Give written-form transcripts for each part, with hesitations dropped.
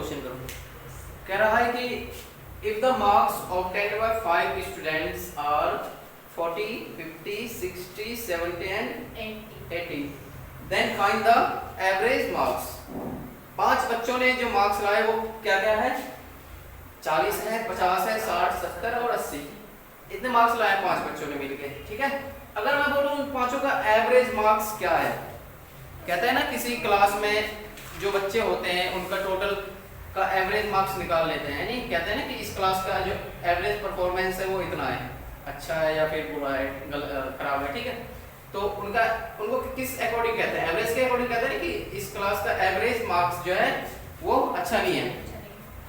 Question करूँ। कह रहा है कि if the marks obtained by 5 students are 40, 50, 60, 70 and 80, then find the average marks. 5 बच्चों ने जो मार्क्स लाए वो क्या क्या है? 40 है, 50 है, 60, 70 और 80। इतने मार्क्स लाए 5 बच्चों ने मिलके, ठीक है। अगर मैं बोलूं उन पांचों का एवरेज मार्क्स क्या है, कहते हैं ना किसी क्लास में जो बच्चे होते हैं उनका टोटल का एवरेज मार्क्स निकाल लेते हैं, नहीं कहते हैं ना कि इस क्लास का जो एवरेज परफॉर्मेंस है वो इतना है, अच्छा है या फिर बुरा है, खराब है, ठीक है। तो उनको किस अकॉर्डिंग कहते हैं? एवरेज के अकॉर्डिंग कहते हैं कि इस क्लास का एवरेज मार्क्स जो है वो अच्छा नहीं है,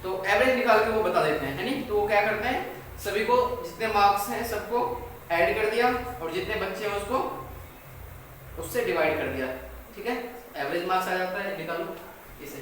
तो एवरेज निकाल के वो बता देते हैं, है नहीं। तो वो क्या करते हैं, सभी को जितने मार्क्स हैं सबको ऐड कर दिया और जितने बच्चे हैं उसको उससे डिवाइड कर दिया, ठीक है। एवरेज मार्क्स आ जाता है, निकालो इसे।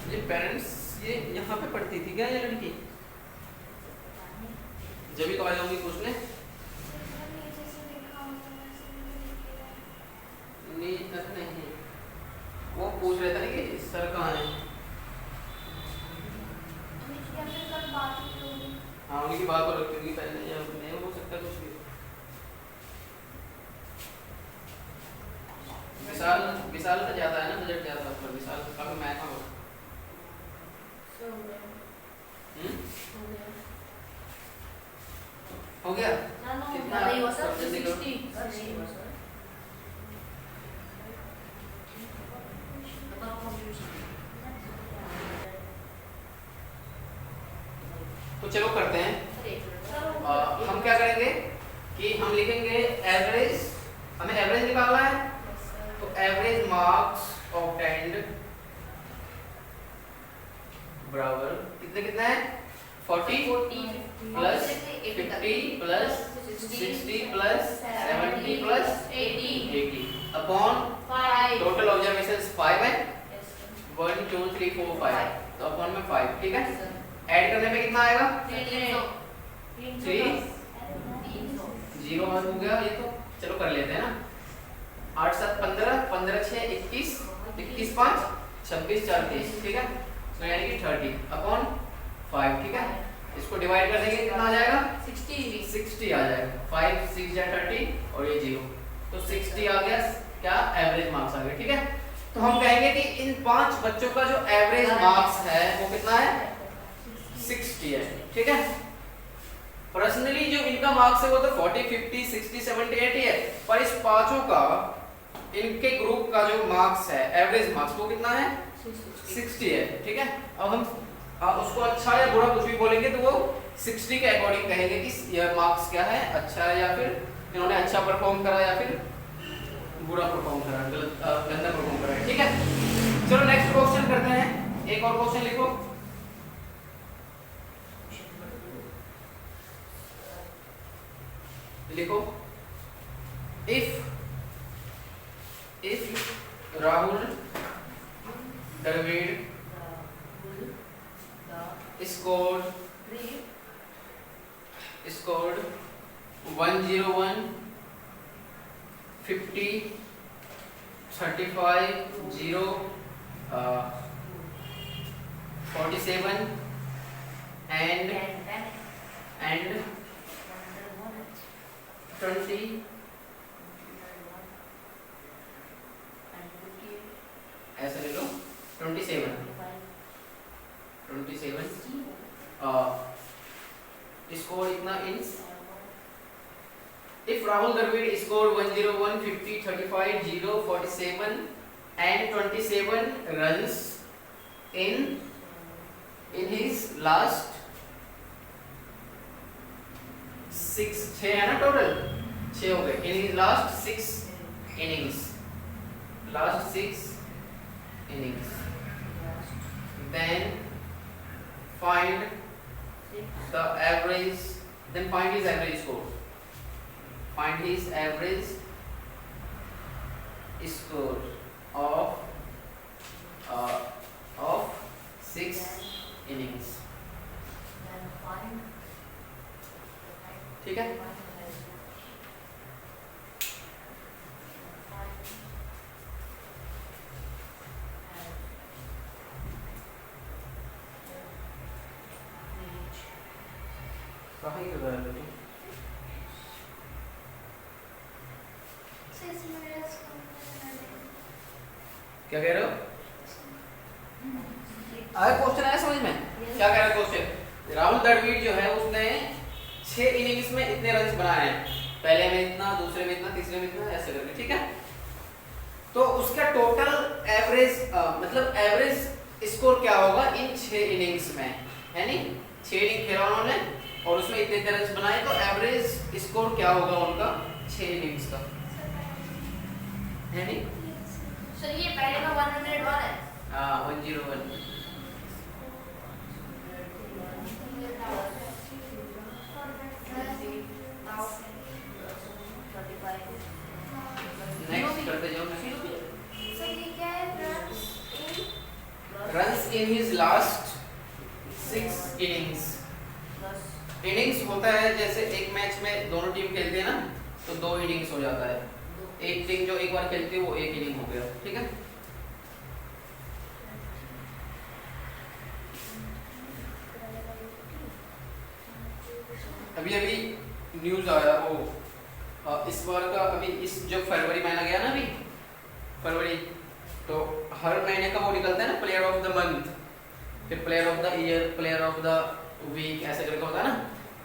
ये पेरेंट्स ये यहाँ पे पढ़ती थी क्या ये लड़की? जब भी तो आ जाऊंगी पूछने। नहीं, वो पूछ रहे थे ना कि सर कहाँ है। हाँ उनकी बात हो रखी होगी पहले, या नहीं हो सकता कुछ भी। विशाल का ज्यादा है ना, बजट ज्यादा है, विशाल काफी महंगा हो। हो गया कितना? जल्दी करो। तो चलो करते हैं। हम क्या करेंगे कि हम लिखेंगे एवरेज, हमें एवरेज निकालना है, तो एवरेज मार्क्स ऑब्टेन्ड बराबर कितने कितना है? 40 plus 50 plus 60 plus 70 plus 80 upon total observations 5 है, 1 2 3 4 5, तो अपॉन में 5, ठीक है। ऐड करने पे कितना आएगा? 3 0 हो गया ये, तो चलो कर लेते हैं ना। 8 7 15, 15 6 21, 21 5 26 4 30, ठीक है। तो यानी कि 30 अपॉन 5, ठीक है। इसको डिवाइड कर देंगे कितना आ जाएगा? 60 आ जाएगा। 5 6 या 30 और ये 0, तो 60 आ गया क्या? एवरेज मार्क्स आ गए, ठीक है। तो हम कहेंगे कि इन 5 बच्चों का जो एवरेज मार्क्स है वो कितना है? 60 है, ठीक है। पर्सनली जो इनका मार्क्स है वो तो 40 50 60 70 80 है, पर इस पांचों का इनके ग्रुप का जो मार्क्स है एवरेज मार्क्स वो कितना है? 60 है, ठीक है। अब हम उसको अच्छा या बुरा कुछ भी बोलेंगे तो वो 60 के अकॉर्डिंग कहेंगे कि यह मार्क्स क्या है, अच्छा है या फिर इन्होंने अच्छा परफॉर्म करा या फिर बुरा परफॉर्म करा, गंदा परफॉर्म करा, ठीक है। चलो नेक्स्ट क्वेश्चन करते हैं। एक और क्वेश्चन लिखो। लिखो if Rahul Dravid scored 101 50 35 0 47 and 20 ऐसा ले लो 27 स्कोर इतना इन if Rahul Dravid scored 101 50 35 0 47 and 27 runs in his last 6 है ना टोटल 6 हो गए, in his last 6 innings, then find the average, then find his average score. Find his average score of 6 innings. ठीक है, कहाँ ही कर रहा है बेटी? क्या कह रहे हो? आया क्वेश्चन आया समझ में? क्या कह रहा है क्वेश्चन? राहुल द्रविड़ जो है उसने 6 इनिंग्स में इतने रन्स बनाए हैं, पहले में इतना, दूसरे में इतना, तीसरे में इतना, ऐसे करके, ठीक है? तो उसका टोटल एवरेज मतलब एवरेज स्कोर क्या होगा इन 6 इनिंग्स में, है नी? 6 इनिंग खेला उन्होंने और उसमें इतने इतने रन्स बनाए, तो एवरेज स्कोर क्या होगा उनका 6 इनिंग्स का, है नी? सर ये पहले का 101 है। हाँ 101। नेक्स्ट करते जाओ। सर ये क्या है? Runs in his last 6 innings. Innings होता है जैसे एक मैच में दोनों टीम खेलती है ना, तो 2 इनिंग्स हो जाता है। एक टीम जो एक बार खेलती है वो 1 इनिंग हो गया, ठीक है? अभी अभी न्यूज आया वो इस बार का, अभी इस जो फरवरी महीना गया ना, अभी फरवरी, तो हर महीने का वो निकलता है ना, प्लेयर ऑफ द मंथ, फिर player of the year, player of the week, ऐसे करके होता है ना।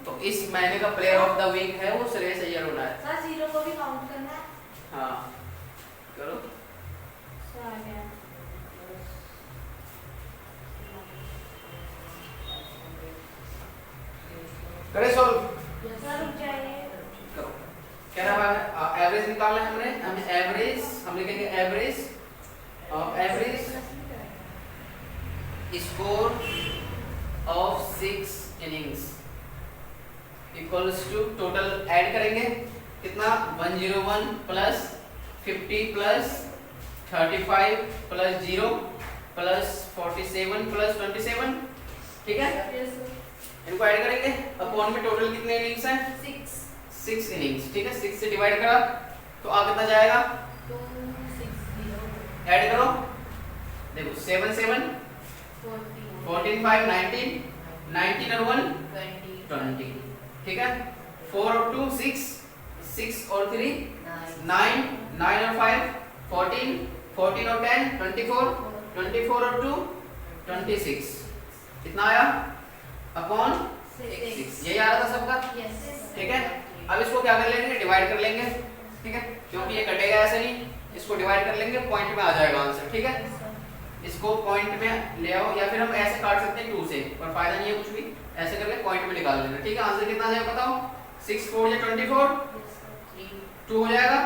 तो इस महीने का प्लेयर ऑफ द वीक है वो श्रेयस अय्यर होना है। सर जीरो को भी काउंट करना है। हाँ करो। सर आ गया। करे सॉल्व सर रुक जाइए। करो। क्या रहा है? एवरेज निकालना है हमने, हमें एवरेज, हम लिखेंगे average score of 6 innings equals to, total add करेंगे कितना, 101 plus 50 plus 35 plus 0 plus 47 plus 27, ठीक है? इनको ऐड करेंगे, अपॉन में टोटल कितने इनिंग्स हैं? 6 इनिंग्स, ठीक है? 6 से डिवाइड करा तो आ कितना जाएगा? 260 ऐड करो, देखो 7 7 14 5 19 19 और 1 20, ठीक है? 4 और 2 6 6 और 3 9 9 और 5 14 14 और 10 24 24 और 2 26, कितना आया? अपॉन 6, यही आ रहा था सबका, ठीक है? अब इसको क्या कर लेंगे? डिवाइड कर लेंगे, ठीक है? क्योंकि ये कटेगा ऐसे नहीं, इसको डिवाइड कर लेंगे, पॉइंट में आ जाएगा आंसर, ठीक है? इसको पॉइंट में ले आओ, या फिर हम ऐसे काट सकते हैं 2 से, पर फायदा नहीं है कुछ भी, ऐसे करके पॉइंट में निकाल लेना, ठीक है? आंसर कितना आ जाएगा बताओ? 6 4 या 24, 2 हो जाएगा,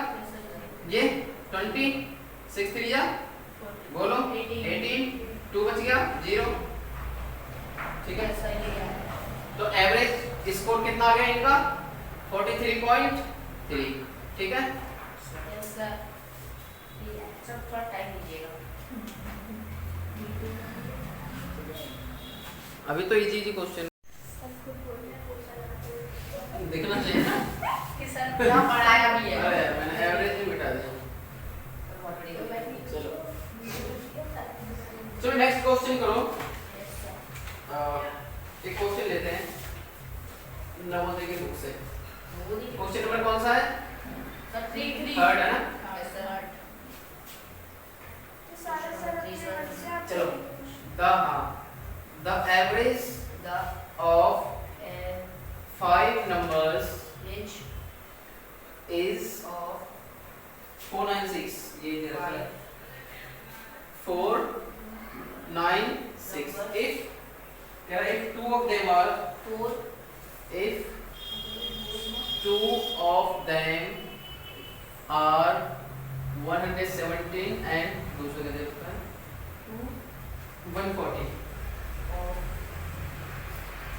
ये 20, 6 3 या बोलो 18, 2 बच गया 0, ठीक है? तो एवरेज स्कोर कितना आ गया इनका? 43.3, ठीक है? अभी तो इजी इजी क्वेश्चन देखना चाहिए ना, क्या पढ़ाया भी है। अरे मैंने एवरेज भी मिटा दिया। चलो चलो नेक्स्ट क्वेश्चन करो। एक क्वेश्चन लेते हैं नवोदय की बुक से। क्वेश्चन नंबर कौन सा है? थर्ड है ना? चलो the average of 5 numbers is 496, ये दे रखा है 496 if 2 of them are if 2 of them are 117 and दूसरे का दे रखा है 140,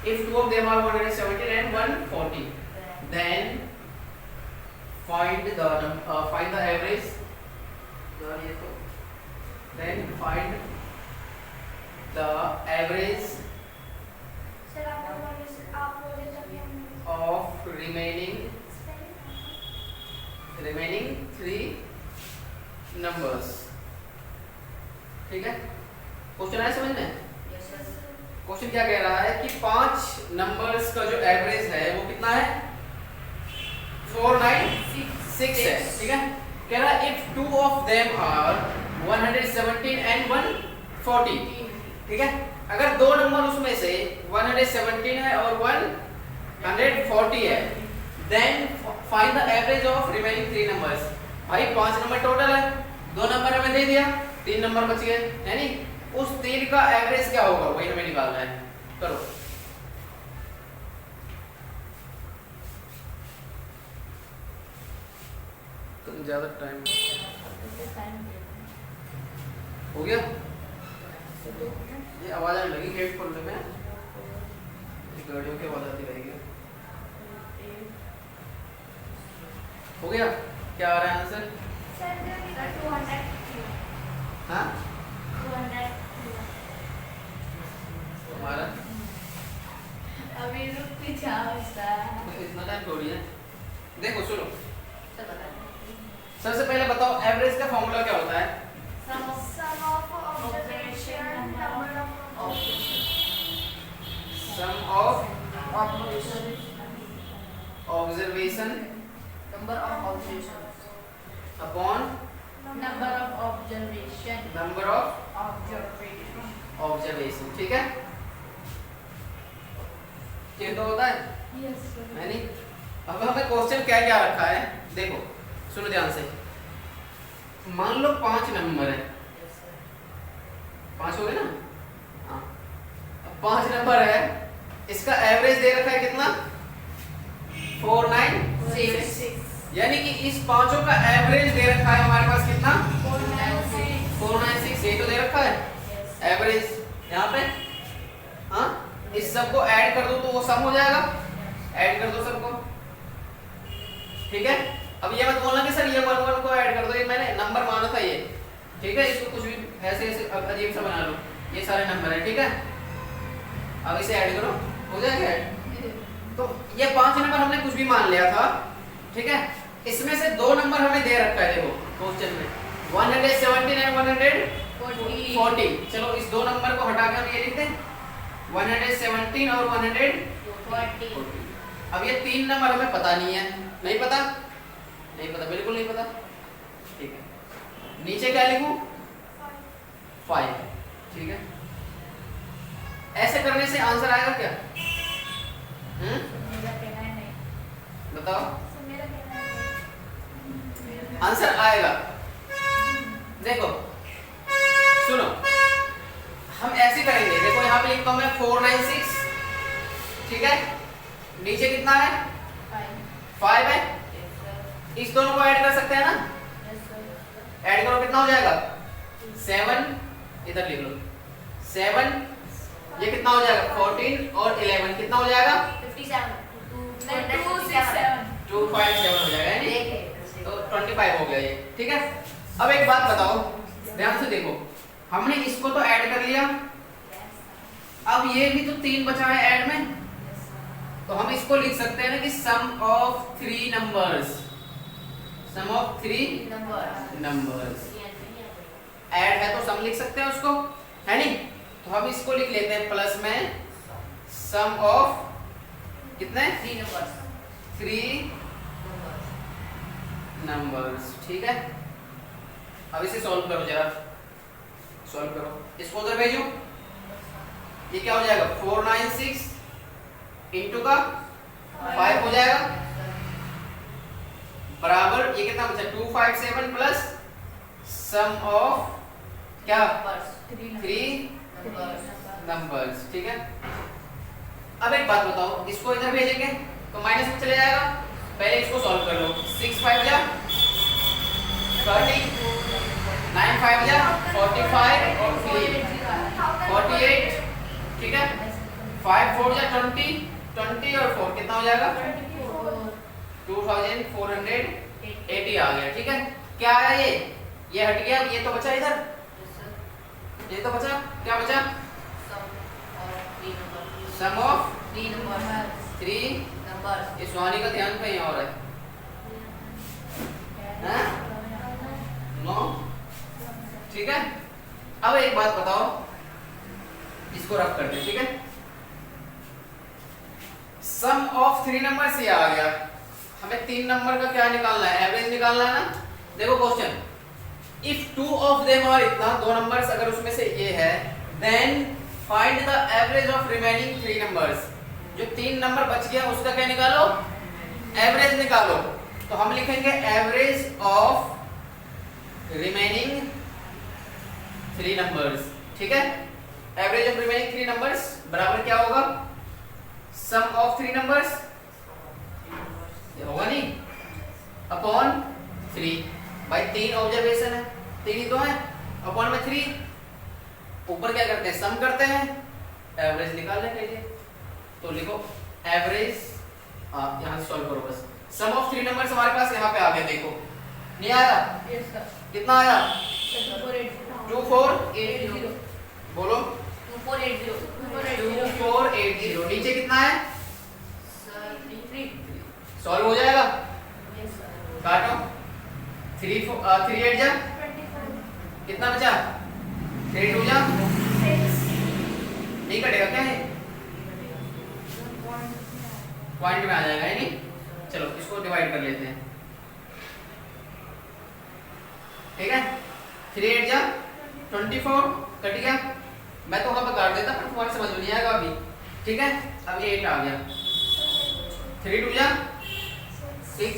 if two of them are 117 and 140, then find the average. Then find the average sir आप बोले तभी हम of remaining three numbers. ठीक है, क्वेश्चन आया समझ में? क्वेश्चन क्या कह रहा है कि 5 नंबर्स का जो एवरेज है वो कितना है? 496 है। ठीक है, कह रहा है if two of them are 117 and 140, ठीक है, अगर दो नंबर उसमें से 117 है और 140 है, then find the average of remaining 3 numbers. भाई 5 नंबर टोटल है, 2 नंबर हमें दे दिया, 3 नंबर बच गए, यानी उस 3 का एवरेज क्या होगा वही हमें निकालना है। करो। तुम ज्यादा टाइम हो गया? ये आवाज आने लगी हेडफोन में, गाड़ियों की आवाज आती रहेगी। हो गया? क्या आ रहा है आंसर? सर 200 हाँ 200 हमारा अभी रुक के जाओ सर। इतना टाइम थोड़ी है। देखो सुनो, सबसे पहले बताओ एवरेज का फॉर्मूला क्या होता है? sum of observation number of sum of observation number of observations upon number of observation number of observation. ठीक है, ये तो होता है yes sir है नहीं? अब हमें क्वेश्चन क्या क्या रखा है देखो, सुनो ध्यान से। मान लो 5 नंबर है, 5 हो गए ना? हाँ, अब 5 नंबर है, इसका एवरेज दे रखा है कितना? 496, यानी कि इस पांचों का एवरेज दे रखा है हमारे पास कितना? 496। ये तो दे रखा है एवरेज यहाँ पे। हाँ, इस सबको ऐड कर दो तो वो सम हो जाएगा, ऐड कर दो सबको। ठीक है, अब ये मत बोलना कि सर ये 1 1 को ऐड कर दो, ये मैंने नंबर माना था ये। ठीक है, इसको कुछ भी ऐसे ऐसे अजीब सा बना लो, ये सारे नंबर है। ठीक है, अब इसे ऐड करो, हो जाएगा ऐड। तो ये 5 नंबर हमने कुछ भी मान लिया था। ठीक है, इसमें से 2 नंबर हमें दे रखा है देखो क्वेश्चन में, 117 एंड 140। चलो इस 2 नंबर को हटा के हम ये लिखते हैं 117 और 140। अब ये 3 नंबर हमें पता नहीं है, नहीं पता, बिल्कुल नहीं पता। ठीक है, नीचे क्या लिखूं? 5। ठीक है, ऐसे करने से आंसर आएगा क्या? मेरा कहना है नहीं, बताओ, मेरा कहना है आंसर आएगा। देखो सुनो, हम ऐसे करेंगे, देखो यहाँ पे लिखता हूँ मैं 496। ठीक है, नीचे कितना है? 5 है। इस दोनों को ऐड कर सकते हैं ना? ऐड करो, कितना हो जाएगा? 7, इधर लिख लो 7। ये कितना हो जाएगा? 14 और 11 कितना हो जाएगा? 257 हो जाएगा, यानी तो 25 हो गया ये। ठीक है, अब एक बात बताओ, ध्यान से देखो, हमने इसको तो ऐड कर लिया, अब ये भी तो 3 बचा है ऐड में, तो हम इसको लिख सकते हैं ना कि sum of 3 numbers, sum of 3 numbers. Add है तो सम लिख सकते हैं उसको, है नहीं? तो हम इसको लिख लेते हैं प्लस में सम ऑफ कितने? 3 नंबर्स। ठीक है, अब इसे सॉल्व करो, जरा सॉल्व करो, इसको उधर भेजो। ये क्या हो जाएगा? 496 इंटू का 5 हो जाएगा, बराबर ये कितना बचा? 257 प्लस सम ऑफ क्या? 3 नंबर्स। ठीक है, अब एक बात बताओ, इसको इधर भेजेंगे तो माइनस में चले जाएगा, पहले इसको सॉल्व कर लो। 6 5 जा 30, 9 5 जा 45 और 3 48। ठीक है, 5 4 या 20, 20 और 4 कितना हो जाएगा? 2480 आ गया। ठीक है, क्या आया ये हट गया, ये तो बचा इधर, ये तो बचा, क्या बचा? सम ऑफ 3 नंबर्स। ये सुहानी का ध्यान कहीं और है, हैं? नो, ठीक है। अब एक बात बताओ, इसको रख करते हैं, ठीक है। सम ऑफ 3 नंबर से आ गया, हमें 3 नंबर का क्या निकालना है? एवरेज निकालना है ना। देखो question, if 2 of them are, इतना 2 नंबर्स अगर उसमें से ये है, then find the average of remaining 3 numbers. जो 3 नंबर बच गया उसका क्या निकालो? एवरेज निकालो। तो हम लिखेंगे एवरेज ऑफ रिमेनिंग 3 नंबर्स, ठीक है। एवरेज ऑफ रिमेनिंग 3 नंबर्स बराबर क्या होगा? सम ऑफ 3 नंबर्स होगा नहीं, अपॉन 3। भाई 3 ऑब्जर्वेशन है, 3 ही तो है, अपॉन में 3। ऊपर क्या करते हैं? सम करते हैं एवरेज निकालने के लिए। तो लिखो एवरेज, यहाँ से सॉल्व करो बस। सम ऑफ 3 नंबर्स हमारे पास यहाँ पे आ गया, देखो नहीं आया? कितना आया? 2480। बोलो 2480। नीचे कितना है? सॉल्व हो जाएगा, काटो। 3 8 जा, कितना बचा? 3 2 जा, नहीं कटेगा क्या है? पॉइंट में आ जाएगा, है नहीं? चलो इसको डिवाइड कर लेते हैं, ठीक है। 3 8 जा 24, कट गया। मैं तो वहां पर काट देता, पर तुम्हारे समझ में नहीं आएगा अभी, ठीक है। अब ये 8 आ गया। 3 2 जा 6,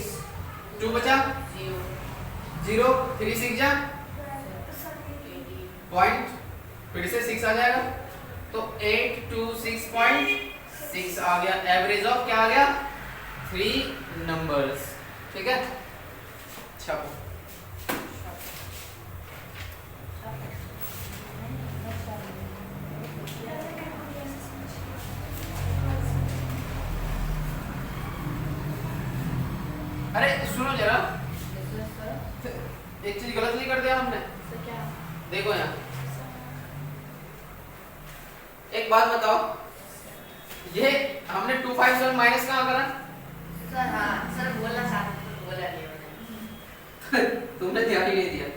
2 बचा 0, 3 6 जा पॉइंट, फिर से 6 आ जाएगा, तो 826.6 आ गया। एवरेज ऑफ क्या आ गया? 3 नंबर्स, ठीक है। छापो। अरे सुनो जरा, एक चीज गलत नहीं कर दिया हमने? देखो यहाँ, एक बात बताओ, ये हमने 257 माइनस कहाँ करा? सर बोला था, बोला नहीं मैंने। तुमने ध्यान ही नहीं दिया।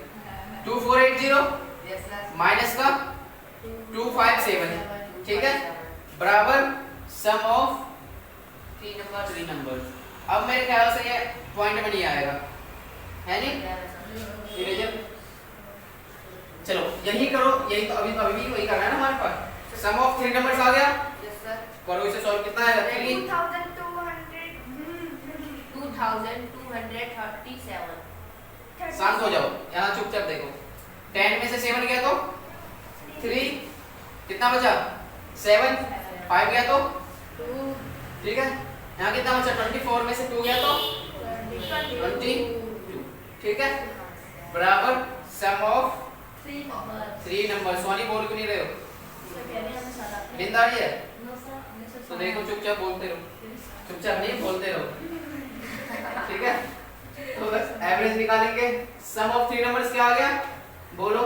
2480 माइनस का 257, ठीक है, बराबर सम ऑफ 3 नंबर। अब मेरे ख्याल से ये पॉइंट में नहीं आएगा, है नहीं? इरेजर, चलो यही करो, यही तो अभी भी वही करना है ना हमारे पास। सम ऑफ 3 नंबर्स आ गया, करो इसे सॉल्व। कितना आएगा? 2237। शांत हो जाओ, यहाँ चुपचाप देखो। 10 में से 7 गया तो 3, कितना बचा? 7, 5 गया तो 2, ठीक है। यहाँ कितना बचा? 24 में से 2 गया तो 22, ठीक है, बराबर सम ऑफ 3 नंबर। सोनी बोल क्यों नहीं रहे हो? नींद आ रही है? तो देखो चुपचाप बोलते रहो, चुपचाप नहीं बोलते रहो, ठीक है। तो बस एवरेज निकालेंगे। सम ऑफ 3 नंबर्स क्या आ गया? बोलो।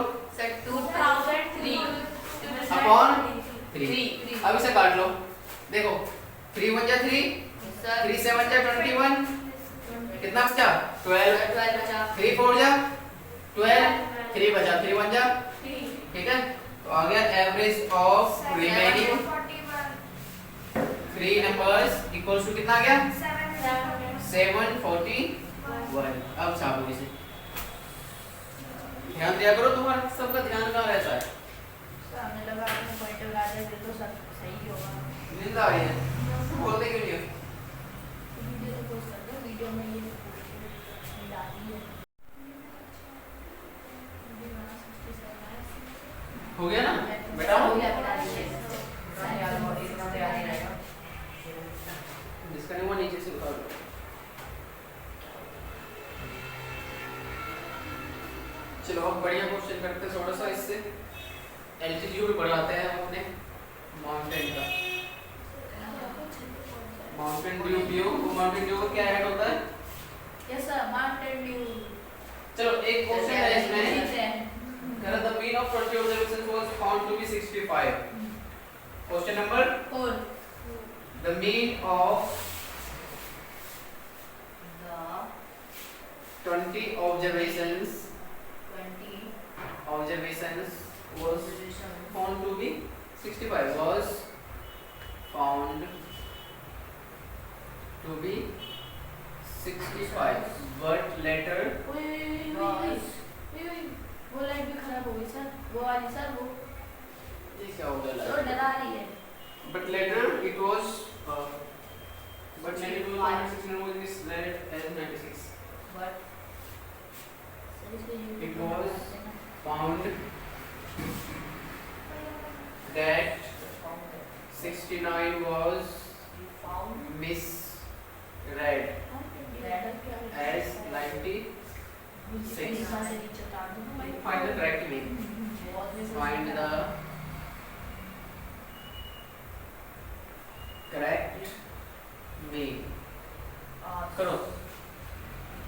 2003 अपॉन 3। अब इसे काट लो, देखो 3 1 जा 3, 3 7 जा 21, कितना बचा? 12, 3 4 जा 12, 3 बचा, 3 1 जा, ठीक है। तो आ गया average of remaining 3 numbers equals to कितना आ गया? 741। अब छापो इसे, ध्यान दिया करो, तुम्हारा सबका ध्यान कहाँ रहता है? हमें लगा आपने पॉइंट लगा दिया, फिर तो सब सही होगा। नींद आ रही है, बोलते क्यों नहीं हो? वीडियो तो पोस्ट कर दो, वीडियो में ये डाली है। हो गया ना बेटा? हो गया, बता दीजिए। जिसका नहीं हुआ नीचे से उतार दो। चलो अब बढ़िया क्वेश्चन करते हैं, थोड़ा सा इससे एल्टीट्यूड बढ़ाते हैं अपने माउंटेन का। ड्यू ड्यू माउंटेन ड्यू क्या ऐड होता है? Yes sir, Mountain Dew. चलो एक क्वेश्चन है इसमें, the mean of 20 observations was found to be 65. Question number 4 the mean of 20 observations was found to be 65 was found to be 65 but later वो light भी खराब हो गई सर, वो वाली सर, वो ये क्या हो गया तो डरा रही है। but later it was but later it was 16 was misread as 96 but sir इसको it was found that 69 was misread as 96. Find the correct name. Find the correct name. करो।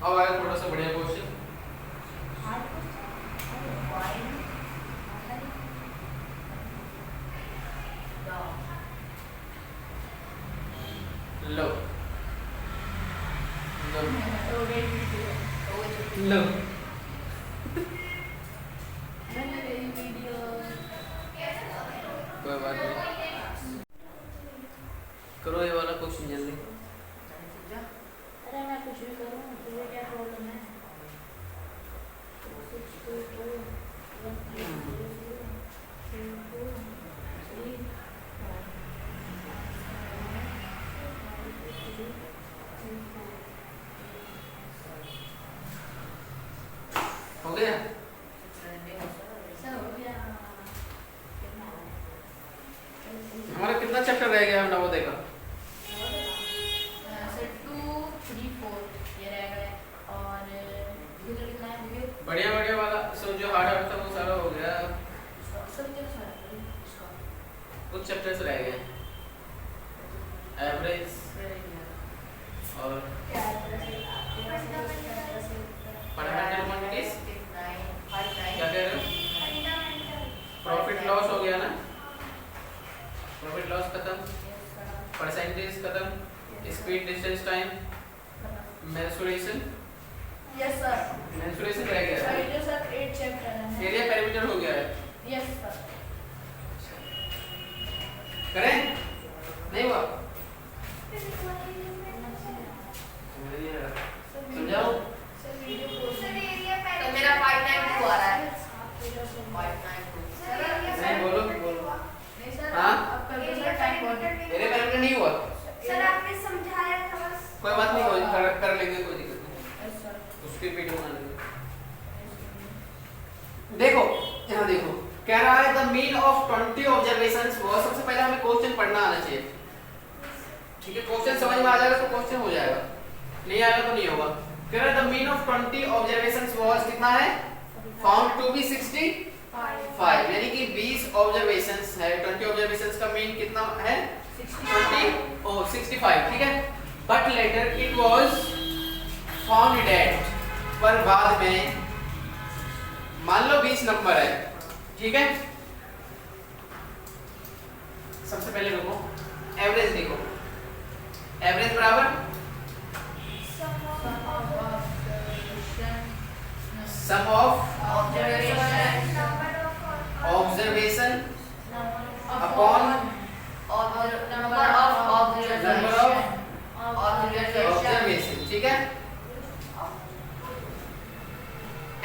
अब आया थोड़ा सा बढ़िया क्वेश्चन। लो लो कोई बात नहीं, करो ये वाला क्वेश्चन जल्दी। अरे मैं कुछ भी करूँ, तुझे क्या प्रॉब्लम है? हो गया? सर हो गया। हमारा कितना चैप्टर रह गया नवोदय का? सर 2, 3, 4 ये रह गए और कितना लिखना है मुझे? बढ़िया बढ़िया वाला सब जो हार्ड था वो सारा हो गया, सब क्या सर इसका कुछ चैप्टर्स रह गए, एवरेज और फंडामेंटल क्वांटिटीज। क्या कह रहे हो? प्रॉफिट लॉस हो गया ना, प्रॉफिट लॉस खत्म, परसेंटेज खत्म, speed distance time, mensuration yes sir. Mensuration रह गया सर है, ये सर 8 चैप्टर है। एरिया पैरामीटर हो गया है। Yes sir. करें? नहीं हुआ? समझाओ? तो मेरा 592 आ रहा है। 592 नहीं बोलो बोलो। नहीं सर, हाँ? आप कर दो सर, टाइम बहुत है। एरिया पैरामीटर नहीं हुआ? सर आपने समझाया था बस। कोई बात नहीं, कर लेंगे, कोई दिक्कत नहीं, यस सर। उसकी वीडियो बना लेंगे। देखो यहाँ देखो, कह रहा है द मीन ऑफ 20 ऑब्जर्वेशंस वो, सबसे पहले हमें क्वेश्चन पढ़ना आना चाहिए, ठीक है? क्वेश्चन समझ में आ जाएगा तो क्वेश्चन हो जाएगा, नहीं आएगा तो नहीं होगा। कह रहा है the mean of 20 observations was कितना है? फाउंड टू बी 65, यानी कि 20 ऑब्जर्वेशंस है, 20 ऑब्जर्वेशंस का मीन कितना है? 65, ठीक है? But later it was found that, पर बाद में मान लो 20 नंबर है, ठीक है? सबसे पहले रुको, एवरेज देखो, एवरेज बराबर sum of observation upon number of observation, ठीक है?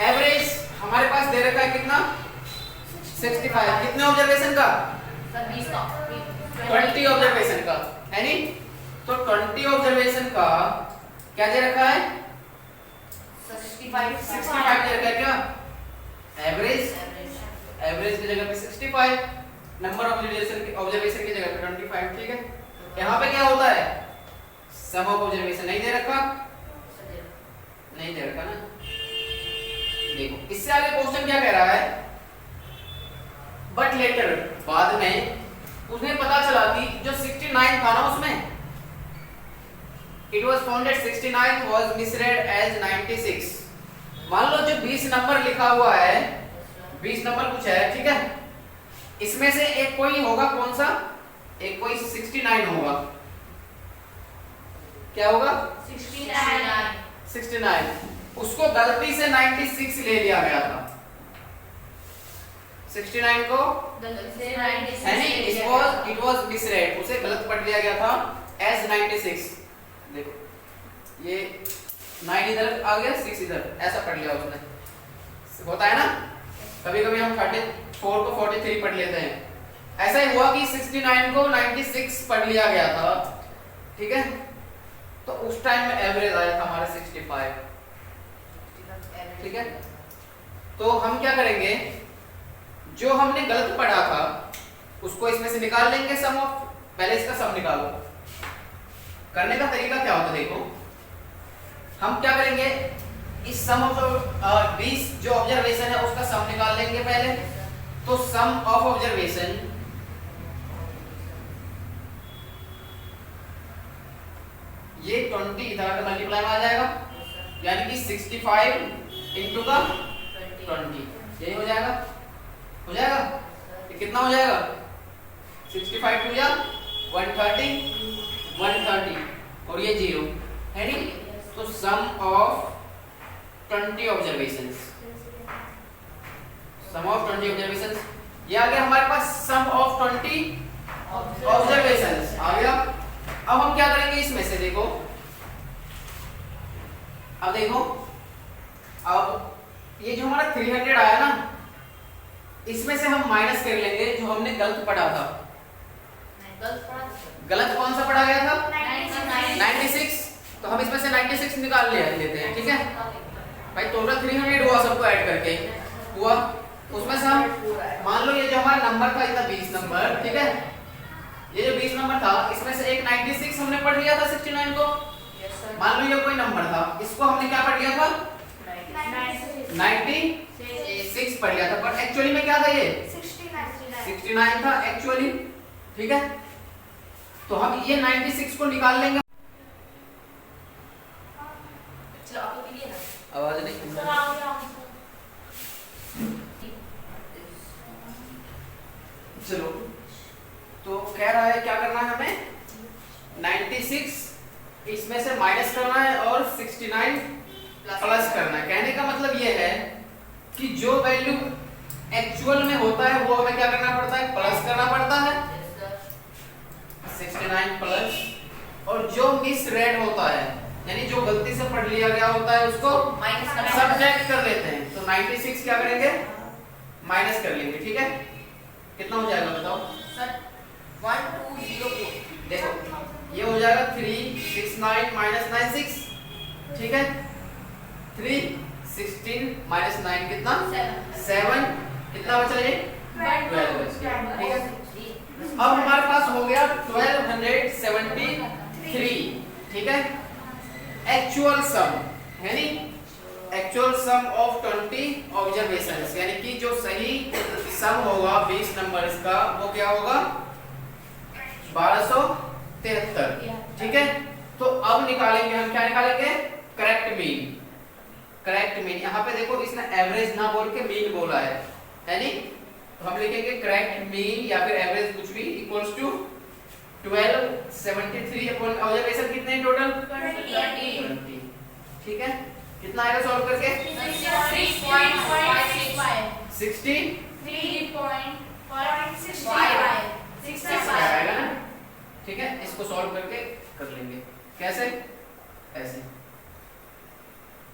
एवरेज हमारे पास दे रखा है कितना? 65, कितने ऑब्जर्वेशन का? 20 ऑब्जर्वेशन का, है नी? तो 20 ऑब्जर्वेशन का क्या दे रखा है? 65 दे रखा है क्या? एवरेज की जगह पे 65, नंबर ऑफ ऑब्जर्वेशन की जगह पे 25, ठीक है? यहाँ पे क्या होता है? सम ऑफ ऑब्जर्वेशन नहीं दे रखा, नहीं दे रखा ना। देखो इससे आगे क्वेश्चन क्या कह रहा है? बट लेटर, बाद में उन्हें पता चला कि जो 69 था ना उसमें it was found that 69 was misread as 96। मान लो जो 20 नंबर लिखा हुआ है, 20 नंबर कुछ है, ठीक है, इसमें से एक कोई होगा, कौन सा, एक कोई 69 होगा, क्या होगा 69, उसको गलती से 96 ले लिया गया था, 69 को है नहीं, इट वाज मिसरेड, उसे गलत पढ़ लिया गया था एज 96। देखो ये 9 इधर आ गया, 6 इधर, ऐसा पढ़ लिया उसने, होता है ना, कभी कभी हम 34 को 43 पढ़ लेते हैं, ऐसा ही हुआ कि 69 को 96 पढ़ लिया गया था, ठीक है, तो उस टाइम में एवरेज आया था हमारा 65, ठीक है। तो हम क्या करेंगे, जो हमने गलत पढ़ा था उसको इसमें से निकाल लेंगे सम ऑफ, पहले इसका सम निकालो। करने का तरीका क्या होता है, देखो हम क्या करेंगे, इस सम ऑफ 20 जो ऑब्जर्वेशन है उसका सम निकाल लेंगे पहले। तो सम ऑफ ऑब्जर्वेशन ये 20 इधर आकर मल्टीप्लाई में आ जाएगा, यानी कि 65 इंटू का 20, यही हो जाएगा, हो जाएगा, ये कितना हो जाएगा, 65 टू या 130, 130 और ये 0 है नहीं, तो sum of 20 observations, sum of 20 observations, ये आ गया हमारे पास सम ऑफ 20 ऑब्जर्वेशंस आ गया। अब हम क्या करेंगे इसमें से, देखो अब देखो, अब ये जो हमारा 300 आया ना, इसमें से हम माइनस कर लेंगे जो हमने गलत पढ़ा था, गलत कौन सा पढ़ा गया था 96, तो हम इसमें से 96 निकाल लेते हैं, ठीक है भाई, टोटल 300 हुआ, सबको ऐड करके हुआ, उसमें से हम मान लो ये जो हमारा नंबर था इतना 20 नंबर, ठीक है, ये जो 20 नंबर था इसमें से एक 96 हमने पढ़ लिया था 69 को, मान लो ये कोई नंबर था, इसको हमने क्या पढ़ लिया था 96 पढ़ लिया था, पर एक्चुअली में क्या था, ये 69 था एक्चुअली, ठीक है, तो हम ये 96 को निकाल लेंगे। चलो आपको क्लियर है, आवाज नहीं, चलो तो कह रहा है क्या करना है हमें, 96 इसमें से माइनस करना है और 69 प्लस करना है। कहने का मतलब ये है कि जो वैल्यू एक्चुअल में होता है वो हमें क्या करना पड़ता है, प्लस करना पड़ता है 69 प्लस, और जो मिसरेड होता है यानी जो गलती से पढ़ लिया गया होता है उसको सब्ट्रैक्ट कर लेते हैं, तो 96 क्या करेंगे, माइनस कर लेंगे, ठीक है, कितना हो जाएगा बताओ सर 1204, देखो ये हो जाएगा 369 माइनस 96, ठीक है, 316 माइनस 9 कितना 7, कितना बचा ये 12 बच गया, ठीक है। अब हमारे पास हो गया 1273, ठीक है, एक्चुअल सम है नी, एक्चुअल सम ऑफ 20 ऑब्जर्वेशंस, यानी कि जो सही सम होगा 20 नंबर्स का वो क्या होगा 1273, ठीक है। तो अब निकालेंगे हम, क्या निकालेंगे, करेक्ट मीन, करेक्ट मीन, यहाँ पे देखो इसने एवरेज ना बोल के मीन बोला है नी, तो हम लिखेंगे करेक्ट मीन या फिर एवरेज कुछ भी इक्वल्स टू 1273 अपॉन ऑब्जर्वेशन कितने टोटल 20, ठीक है, कितना आएगा सॉल्व करके 63.65 आएगा ना, ठीक है, इसको सॉल्व करके कर लेंगे, कैसे, ऐसे,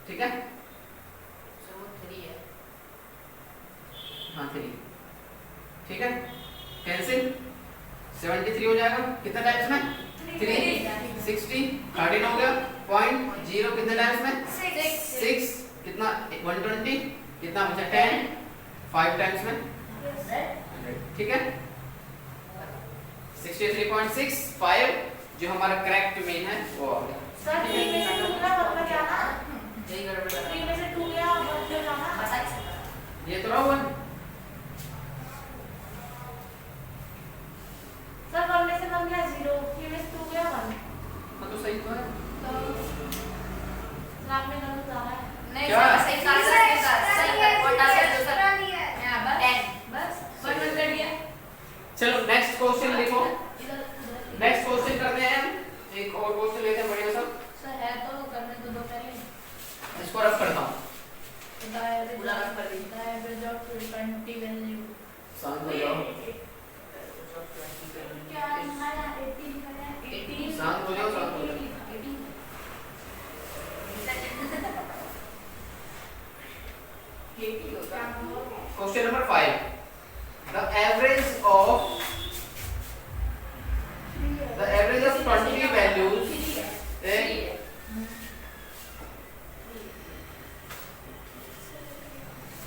ठीक है, हाँ 3, ठीक है, कैंसिल 73 हो जाएगा, कितना टाइम्स में 3, 60, 13 हो गया, 0.0 कितने टाइम्स में 6, कितना 120, कितना बचा 10, 5 टाइम्स में 100, ठीक है, 63.65 जो हमारा करेक्ट मीन है वो आ गया। सर 3 में से 2 का मतलब क्या ना, यही गड़बड़ है, 3 में से 2 गया और 1 जो जाना ये तो रहा 1, सर 1 में से 1 गया 0, 3 में से 2 गया 1, हाँ तो सही तो है, तो सर आपने गलत डाला है। नहीं क्या? सर सही कहा सर कोटा से जो सर लिया है। यहां पर 10 बस 1 1 कर दिया। चलो नेक्स्ट क्वेश्चन लिखो। इधर नेक्स्ट क्वेश्चन करते हैं हम। एक और क्वेश्चन लेते हैं बढ़िया सा। सर है तो करने तो दो पहले। इसको रफ करता हूँ। पूरा रफ कर दी। The average of 20 value. शांत हो जाओ। क्या हमारा 18 का है? 18 शांत हो जाओ, शांत हो जाओ। 18 होगा। Question number 5. The average of 20 values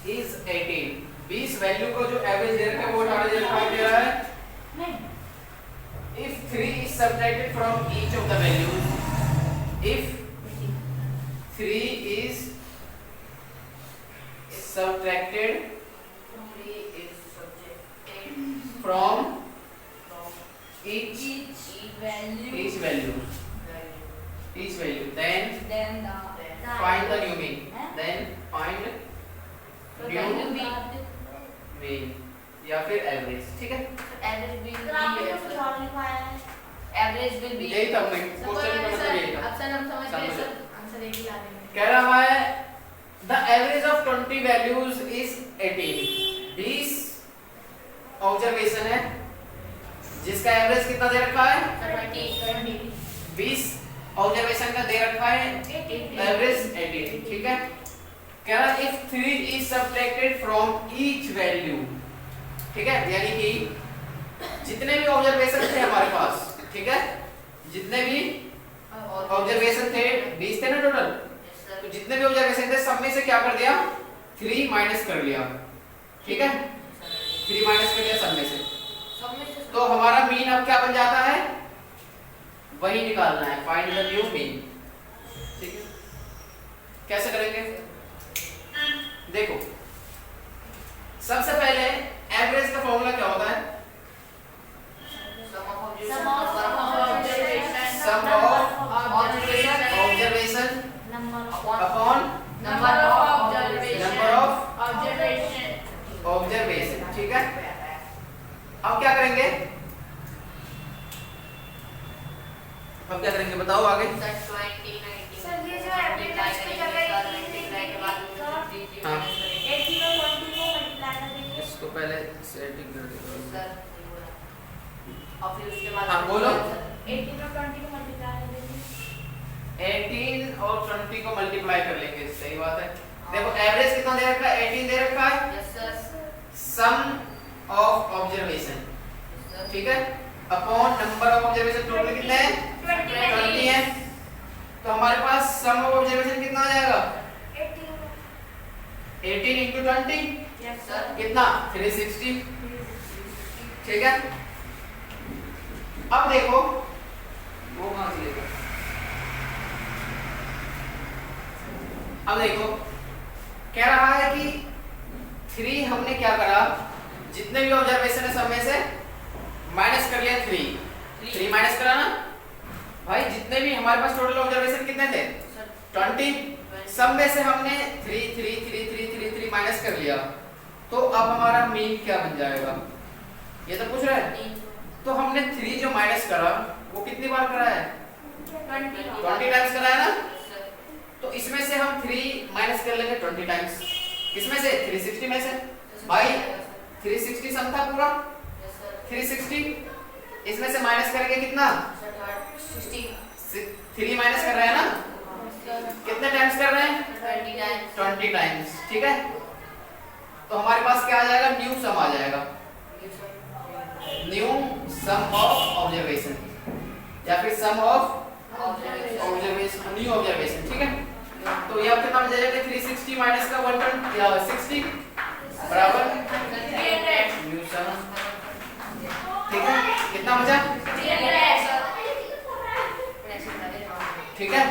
is 18. 20 value को जो एवरेज दे रखा है वो 18 दे रहा है। नहीं। If 3 is subtracted from each of the values, if 3 is subtracted from each value, then find the new mean. Then find new mean या फिर एवरेज, ठीक है? सर आपने तो कुछ और लिखवाया है। एवरेज विल बी यही था अपने क्वेश्चन का मतलब यही था। अब सर हम समझ गए सर आंसर एक ही ला देंगे। कह रहा है the average of 20 values is 18. 20 observation है जिसका एवरेज कितना दे रखा है? 20 20 ऑब्जर्वेशन का दे रखा है एवरेज 18, ठीक है? कह रहा if 3 is subtracted from each value, ठीक है? यानी कि जितने भी ऑब्जर्वेशन थे हमारे पास, ठीक है? जितने भी ऑब्जर्वेशन थे 20 थे ना टोटल, तो जितने भी ऑब्जर्वेशन थे सब में से क्या कर दिया? 3 माइनस कर लिया, ठीक है? 3 माइनस कर दिया सब में से, तो हमारा मीन अब क्या बन जाता है? वही निकालना है, फाइंड द न्यू मीन, ठीक है? कैसे करेंगे? देखो, सबसे पहले एवरेज का फॉर्मूला क्या होता है? Sum of observation number upon number of observation, ठीक है? अब क्या करेंगे? अब क्या करेंगे बताओ आगे? सर ये जो एवरेज है इसकी जगह 18 के बाद हाँ। 18 और 20 को मल्टीप्लाई कर देंगे। इसको पहले सेटिंग कर दो। और फिर उसके बाद हाँ, बोलो। 18 और 20 को मल्टीप्लाई कर देंगे। 18 और 20 को मल्टीप्लाई कर लेंगे, सही बात है। देखो एवरेज कितना दे रखा है? 18 दे रखा है। Yes sir sum of observation, ठीक है? Upon number of observation, total कितने हैं? 20 है। तो हमारे पास सम ऑफ ऑब्जर्वेशन कितना आ जाएगा? 18 into 20 यस सर कितना? 360, ठीक है? अब देखो वो कहां से लेगा? अब देखो कह रहा है कि 3 हमने क्या करा? जितने भी ऑब्जर्वेशन है सब में से माइनस कर लिया 3 माइनस करा ना भाई? जितने भी हमारे पास टोटल ऑब्जर्वेशन कितने थे? 20। सब में से हमने 3 माइनस कर लिया, तो अब हमारा मीन क्या बन जाएगा? ये तो पूछ रहा है। तो हमने 3 जो माइनस करा वो कितनी बार करा है? 20 टाइम्स करा है ना? तो इसमें से हम 3 माइनस कर लेंगे 20 टाइम्स। किसमें से? 360 में से। भाई 360 सम था पूरा, 360 इसमें से माइनस करेंगे कितना? 3 माइनस कर रहे हैं ना? कितने टाइम्स कर रहे हैं? 20 टाइम्स, ठीक है? तो हमारे पास क्या आ जाएगा? न्यू सम आ जाएगा, न्यू सम ऑफ ऑब्जर्वेशन या फिर सम ऑफ ऑब्जर्वेशन, न्यू ऑब्जर्वेशन, ठीक है? तो ये अब कितना बन जाएगा? 360 माइनस का 120 या 60 बराबर न्यू सम, ठीक है? कितना बचा? ठीक है?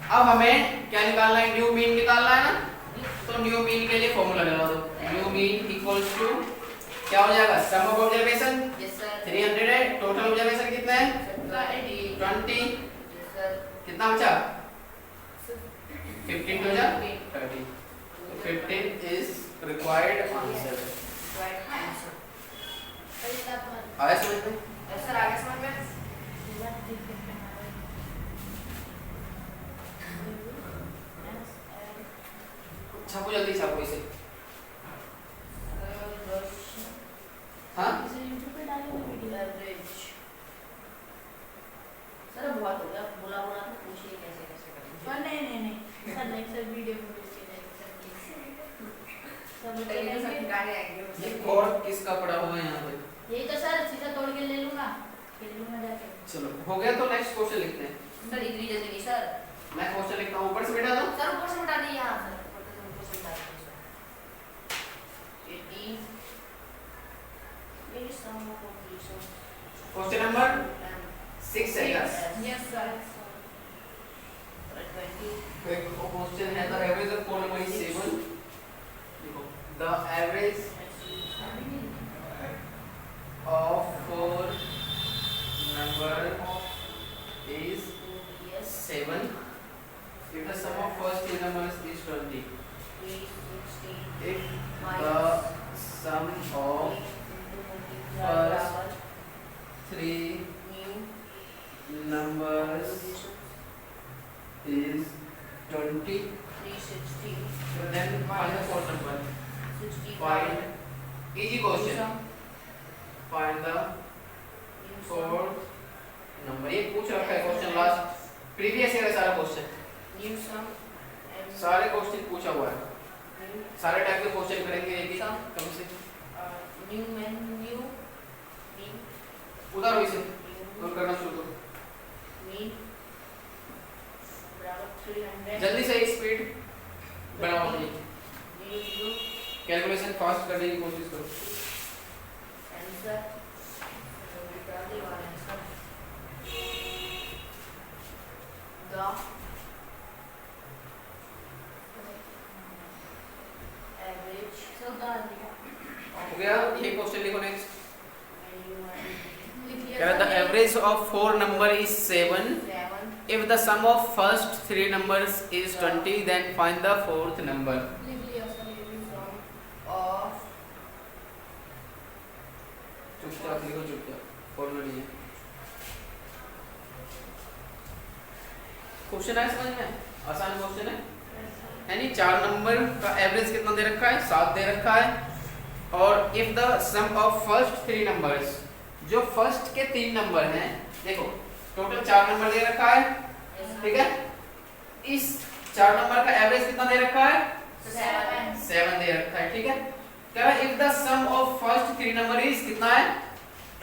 अब हमें क्या निकालना है? न्यू मीन निकालना है ना? तो न्यू मीन के लिए फॉर्मूला लगा दो। न्यू मीन इक्वल्स टू क्या हो जाएगा? सम ऑफ ऑब्जर्वेशन 300 है, टोटल ऑब्जर्वेशन कितना है? 20, कितना बचा? 15 to the 30. So 15 is required answer. Right answer. आया समझ में? सर आगे समझ में? छापो जल्दी छापो इसे। हाँ? एवरेज। सर बहुत हो गया, बोला बोला तो पूछिए कैसे कैसे करेंगे। नहीं सर नहीं सर वीडियो में भेजिए सब ये सब ठिकाने आएंगे। ये कोड किसका पड़ा हुआ है यहाँ पे? यही तो सर सीधा तोड़ के ले लूंगा जाके। चलो हो गया तो नेक्स्ट क्वेश्चन लिखते हैं। सर इतनी जल्दी नहीं सर। मैं क्वेश्चन लिखता हूँ, ऊपर से बैठा दो। सर ऊपर से उठा दिए यहाँ सर, ऊपर से उठा दिए सर। 18 ये सम ऑफ कंप्लीशन। क्वेश्चन नंबर 6 है यस। यस सर 20 क्वेश्चन है the average of 4 number is 7। देखो the average of 4 number is 7 if the sum of first 3 numbers is 20. If the sum of first 3 numbers is 20, then find the fourth number. Find easy question. Find the fourth number. ये पूछ रखा है question last previous year सारा question, सारे question पूछा हुआ है, सारे टाइप के क्वेश्चन करेंगे एक एक कम से उधर इसे नोट करना शुरू करो जल्दी से, स्पीड बढ़ाओ अपनी, कैलकुलेशन फास्ट करने की कोशिश करो। हो गया, ये क्वेश्चन लिखो next. The average of 4 number is 7. If the sum of first 3 numbers is 20, then find the fourth number. चुपचाप लिखो, चुपचाप, फॉर्मूला नहीं है। क्वेश्चन है समझ में? आसान क्वेश्चन है, यानी 4 नंबर का एवरेज कितना दे रखा है? 7 दे रखा है। और if the sum of first 3 numbers, जो फर्स्ट के 3 नंबर हैं, देखो टोटल 4 नंबर दे रखा है, ठीक है? इस 4 नंबर का एवरेज कितना दे रखा है? 7 दे रखा है, ठीक है? कह रहा if the sum of first 3 number is कितना है?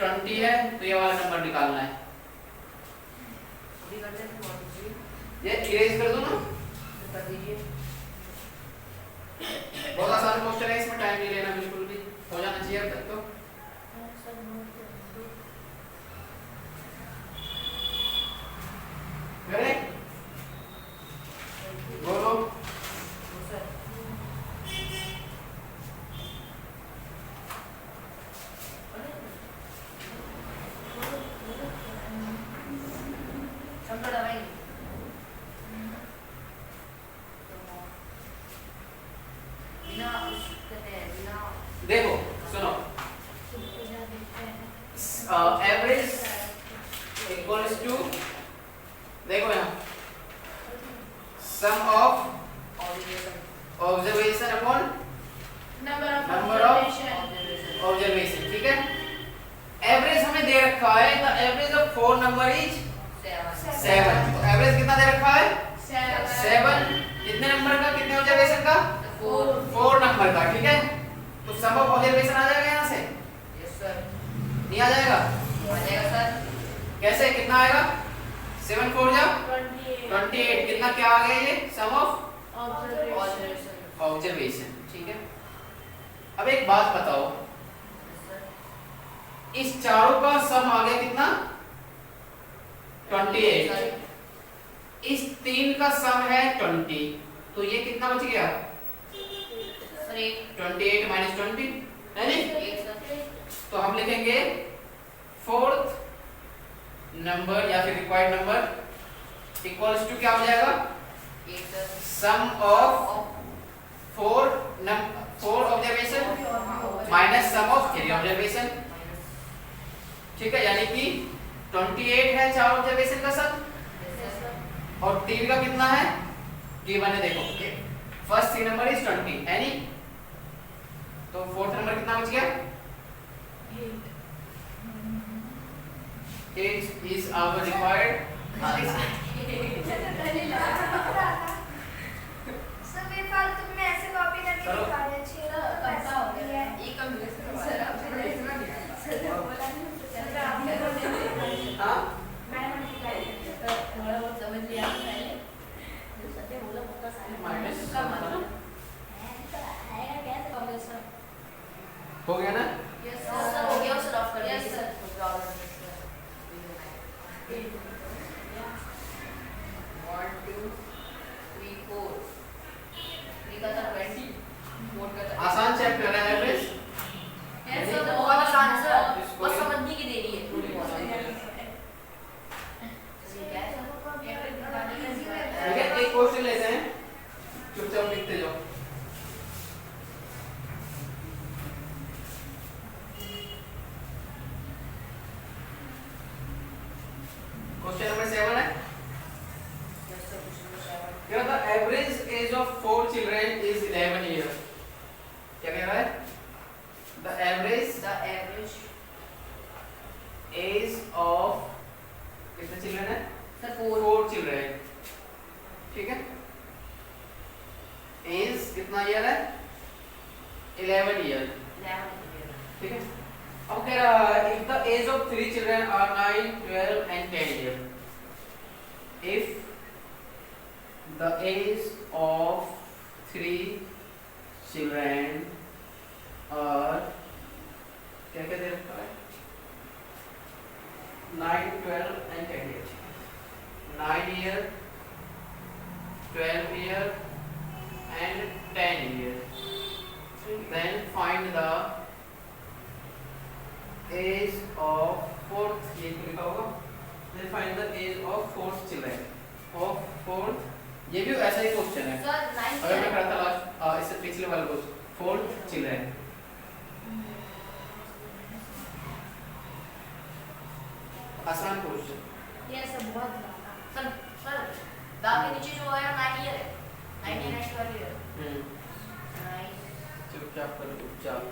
20 है, तो ये वाला नंबर निकालना है। ये इरेज कर दो ना, कर दीजिए। बहुत आसान क्वेश्चन है, इसमें टाइम नहीं लेना, बिल्कुल भी हो जाना चाहिए अब तक तो। करेक्ट, बोलो। देखो सुनो, एवरेज इक्वल्स टू, देखो यहाँ sum of observation upon number of observation, ठीक है? एवरेज हमें दे रखा है, the average of 4 number is 7। तो एवरेज कितना दे रखा है? 7। कितने नंबर का, कितने ऑब्जर्वेशन का? 4 नंबर का, ठीक है? तो सम ऑफ ऑब्जर्वेशन आ जाएगा यहाँ से? Yes sir. नहीं आ जाएगा? आ जाएगा सर। कैसे, कितना आएगा? 7 4 जा 28। कितना क्या आ गया ये? सम ऑफ ऑब्जर्वेशन, ठीक है? अब एक बात बताओ, इस चारों का सम आ गया कितना? 28। इस 3 का सम है 20, तो ये कितना बच गया? 28 माइनस 20 है नहीं? तो हम लिखेंगे फोर्थ नंबर या फिर रिक्वायर्ड नंबर इक्वल्स टू क्या हो जाएगा? Sum of four observation minus sum of 3 observation. ठीक है, यानी कि 28 है 4 ऑब्जर्वेशन का सम और 3 का कितना है गिवन है। देखो फर्स्ट 3 नंबर इज 20 है नी, तो फोर्थ नंबर कितना बच गया 8 is our required answer। Sir ये फालतू में ऐसे कॉपी करके चलो। दिखा दे अच्छी करता हो गया है। ये कम सर आपने इतना दिया सर आपने तो दे दिया हाँ मैंने मल्टीप्लाई किया थोड़ा बहुत समझ लिया पहले जो सत्य बोला पक्का सारा माइनस का मतलब आएगा कैसे हो गया सर। हो गया ना। यस सर हो गया सर ऑफ कर Yes, दीजिए sir. सर प्रॉब्लम है one two three four three का था 20 फोर का था आसान चैप्टर है एवरेज। यस सर बहुत आसान सर इसको बस समझने की देरी है थोड़ी बहुत ये क्या है ठीक है, एक क्वेश्चन लेते हैं, चुपचाप लिखते जाओ। क्वेश्चन नंबर 7 है। क्या the average age of 4 children is 11 year. क्या कह रहा है the average the average age of कितने चिल्ड्रन है सर 4 चिल्ड्रन। ठीक है, एज कितना ईयर है 11 ईयर। 11 ठीक है, अब कह रहा है if the age of 3 children are 9, 12 and 10 years, if the age of 3 children are क्या क्या दे रखा है 9, 12 and 10 years, 9 year, 12 year and 10 year, then find the age of fourth, ये तो लिखा होगा, then find the age of fourth children, of fourth, ये भी ऐसा ही क्वेश्चन है सर 9 अगर मैं करता लास्ट इससे पिछले वाला क्वेश्चन fourth children। आसान क्वेश्चन। ये सब बहुत ज्यादा सर सर दा के नीचे जो आया 9 ईयर है 9 ईयर नेक्स्ट वाली है 9 चुपचाप करो चुपचाप।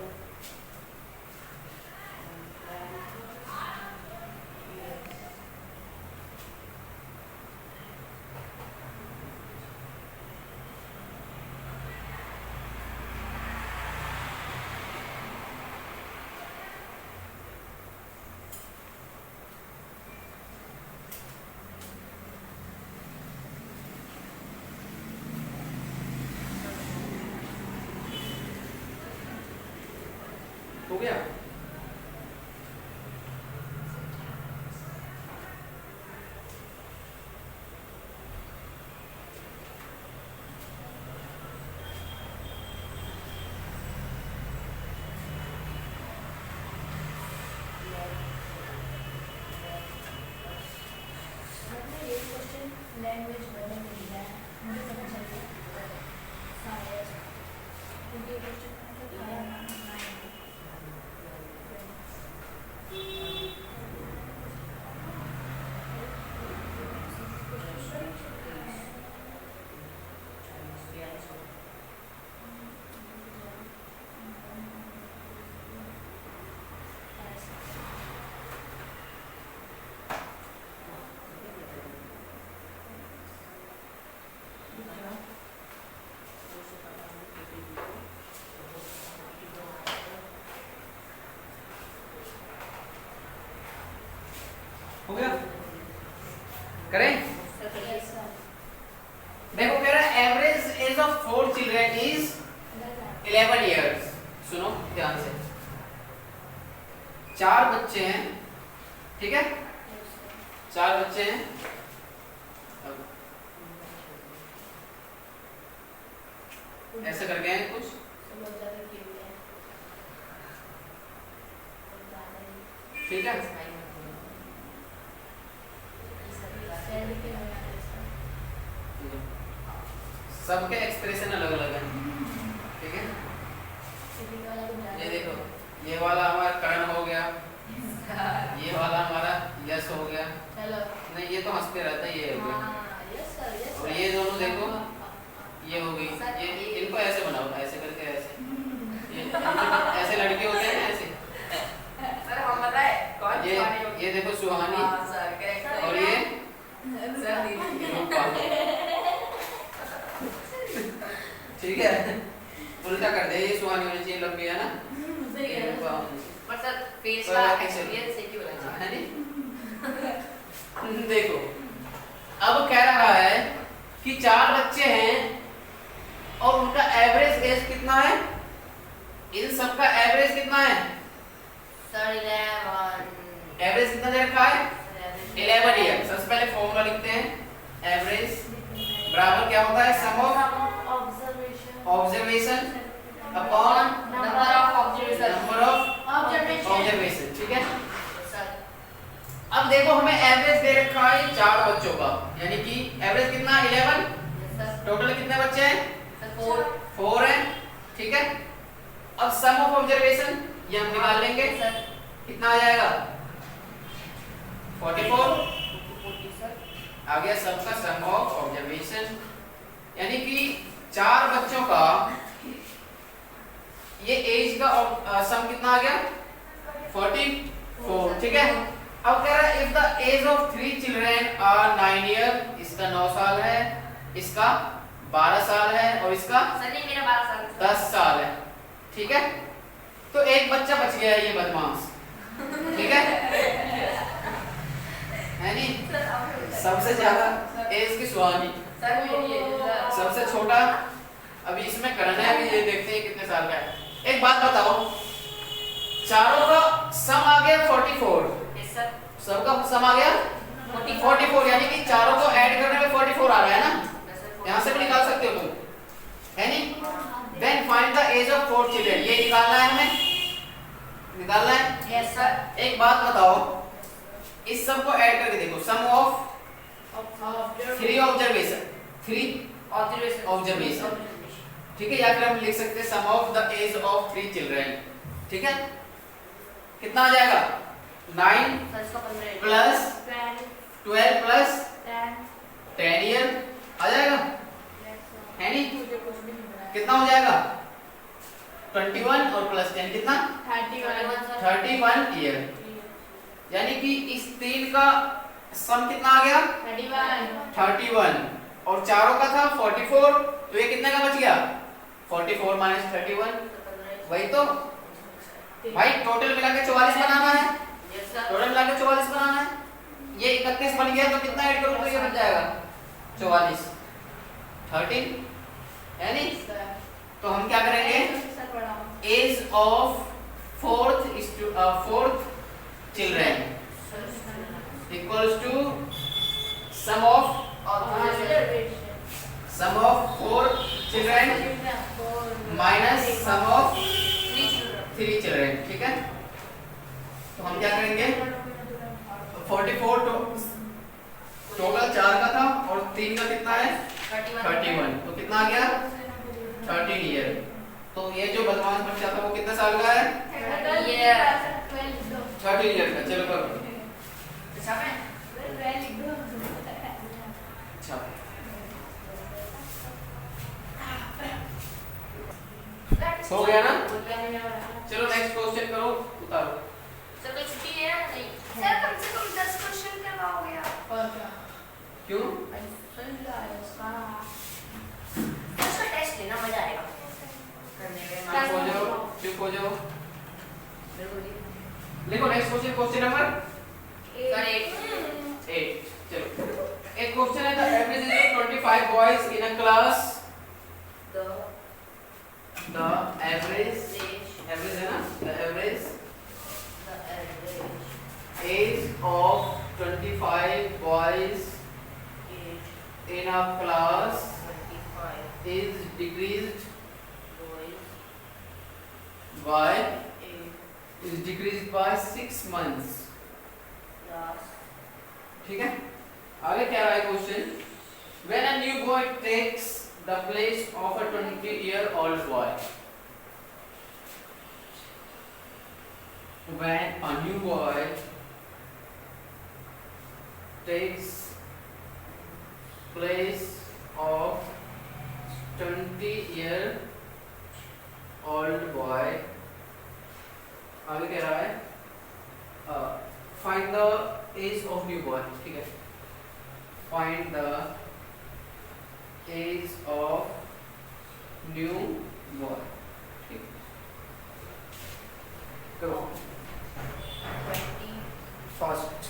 हो गया। ये क्वेश्चन लैंग्वेज वाले में दिया है मुझे समझ आ गया शायद क्योंकि ये क्वेश्चन हो गया, करें। देखो कह रहा है average age of 4 children is 11 years. सुनो ध्यान से, 4 बच्चे हैं, ठीक है 4 बच्चे हैं, ऐसे कर गए हैं कुछ, ठीक है सबके एक्सप्रेशन अलग अलग हैं, ठीक है। ये देखो, ये वाला हमारा करण हो गया, ये वाला हमारा यस हो गया। चलो नहीं ये तो हंसते रहता है, ये हो गया। यस सर यस और ये दोनों देखो, ये हो गई। ये इनको ऐसे बनाओ, ऐसे करके ऐसे, ये ऐसे लड़के होते हैं ना ऐसे। सर हम बताए कौन ये देखो सुहानी, हाँ सर करेक्ट और ये सर दीदी रूपा। ठीक है, उल्टा कर दे, ये सुहानी होनी चाहिए, लंबी है ना। ये रूपा होनी चाहिए। पर सर फेस तो का ऐसे- एक्सपीरियंस से क्यों लगा है नी? देखो अब कह रहा है कि 4 बच्चे हैं और उनका एवरेज एज कितना है, इन सबका एवरेज कितना है, सर 11 एवरेज कितना दे रखा है 11 ईयर। सबसे पहले फॉर्मूला लिखते हैं, एवरेज बराबर क्या होता है, sum of observation upon number of observation number of observation, ठीक है। सर अब देखो हमें एवरेज दे रखा है 4 बच्चों का, यानी कि एवरेज कितना 11, यस सर टोटल कितने बच्चे हैं, सर 4 है, ठीक है। अब सम ऑफ ऑब्जर्वेशन ये हम निकाल लेंगे, सर कितना आ जाएगा 44, 40 सर आ गया सबका सम ऑफ ऑब्जर्वेशन, यानी कि 4 बच्चों का ये एज का सम कितना आ गया 44, ठीक है। अब कह रहा है if the age of 3 children are 9 year, इसका 9 साल है, इसका 12 साल है और इसका सर नहीं मेरा 12 साल 10 साल है, ठीक है। तो एक बच्चा बच गया है, ये बदमाश, ठीक है नी। सबसे ज्यादा एज की सुहानी, सर मेरी है सर सबसे छोटा अभी इसमें करण है, अभी ये देखते हैं कितने साल का है। एक बात बताओ, चारों का सम आ गया 44, यस सर सबका सम आ गया 44, यानी कि चारों को ऐड करने में 44 आ रहा है ना, यहाँ से भी निकाल सकते हो तुम, है नी। Then find the age of 4 children, ये निकालना है हमें, निकालना है। यस सर एक बात बताओ, इस सब को ऐड करके देखो, सम ऑफ 3 ऑब्जर्वेशन, 3 ऑब्जर्वेशन ठीक है, या फिर हम लिख सकते हैं sum of the age of 3 children, ठीक है। कितना आ जाएगा 9 सर इसका 15 प्लस 12 प्लस 10 ईयर आ जाएगा, है नी। कितना हो जाएगा 21 और प्लस 10 कितना 31 ईयर, यानी कि इस 3 का सम कितना आ गया 31 और चारों का था 44, तो ये कितने का बच गया 44 माइनस 31, वही तो भाई टोटल मिला के 44 बनाना है, यस सर टोटल मिला के 44 बनाना है। ये 31 बन गया तो कितना ऐड करो तो ये बन जाएगा 44, 13, है नी। तो हम क्या करेंगे, age of 4th children equals to sum of 4 children minus sum of 3 children, ठीक है। तो हम क्या करेंगे 44 टोटल 4 का था और 3 का कितना है 31, तो कितना आ गया 13 ईयर। तो ये जो बदमाश बच्चा था वो कितने साल का है 13 ईयर का। चलो करो, अच्छा हो गया ना। चलो नेक्स्ट क्वेश्चन करो, उतारो। सर तो छुट्टी है ना नहीं सर कम से कम 10 क्वेश्चन करवाओगे आप? क्यों उसका टेस्ट लेना मजा आएगा करने में चुप हो जाओ, चुप हो जाओ, लिखो next question, question number sir 8। चलो एक क्वेश्चन है, the average age of 25 boys in a class, the average है ना, the average age of 25 boys in a class is decreased by 6 months, ठीक है। आगे क्या है question, when a new boy takes the place of a 20-year-old boy. When a new boy takes place of 20-year-old boy, आगे कह रहा है find the age of new boy, ठीक है, find the age of new boy, ठीक करो 20 fast.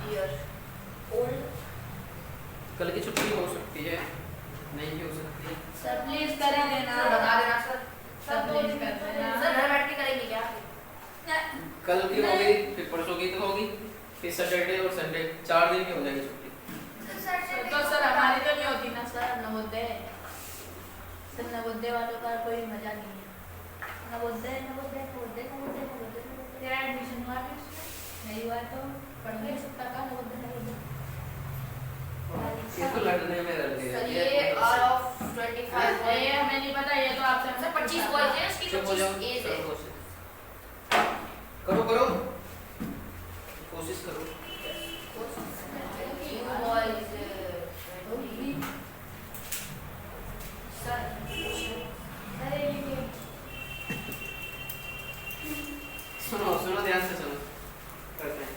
year old. कल की छुट्टी हो सकती है, नहीं भी हो सकती है। सर प्लीज कर ही देना। सर बता देना सर। सर प्लीज कर देना। सर घर बैठ के करेंगे क्या? कल की होगी, फिर परसों की तो होगी, फिर सैटरडे और संडे 4 दिन की हो जाएगी छुट्टी। तो सर हमारी तो नहीं होती ना सर, नवोदय सर, नवोदय वालों का कोई मजा नहीं है। नवोदय नवोदय नवोदय नवोदय नवोदय तेरा एडमिशन हुआ भी उसमें नहीं हुआ तो पढ़ नहीं सकता का नवोदय नवोदय। ये तो लड़ने में लड़ गई सर है। ये आर ऑफ 25 ये हमें नहीं पता, ये तो आपसे सर 25 बॉयज हैं, उसकी चुप हो जाओ, 25 एज है। करो करो, कोशिश करो। You boys, सर अरे ये सुनो सुनो ध्यान से सुनो, करते हैं।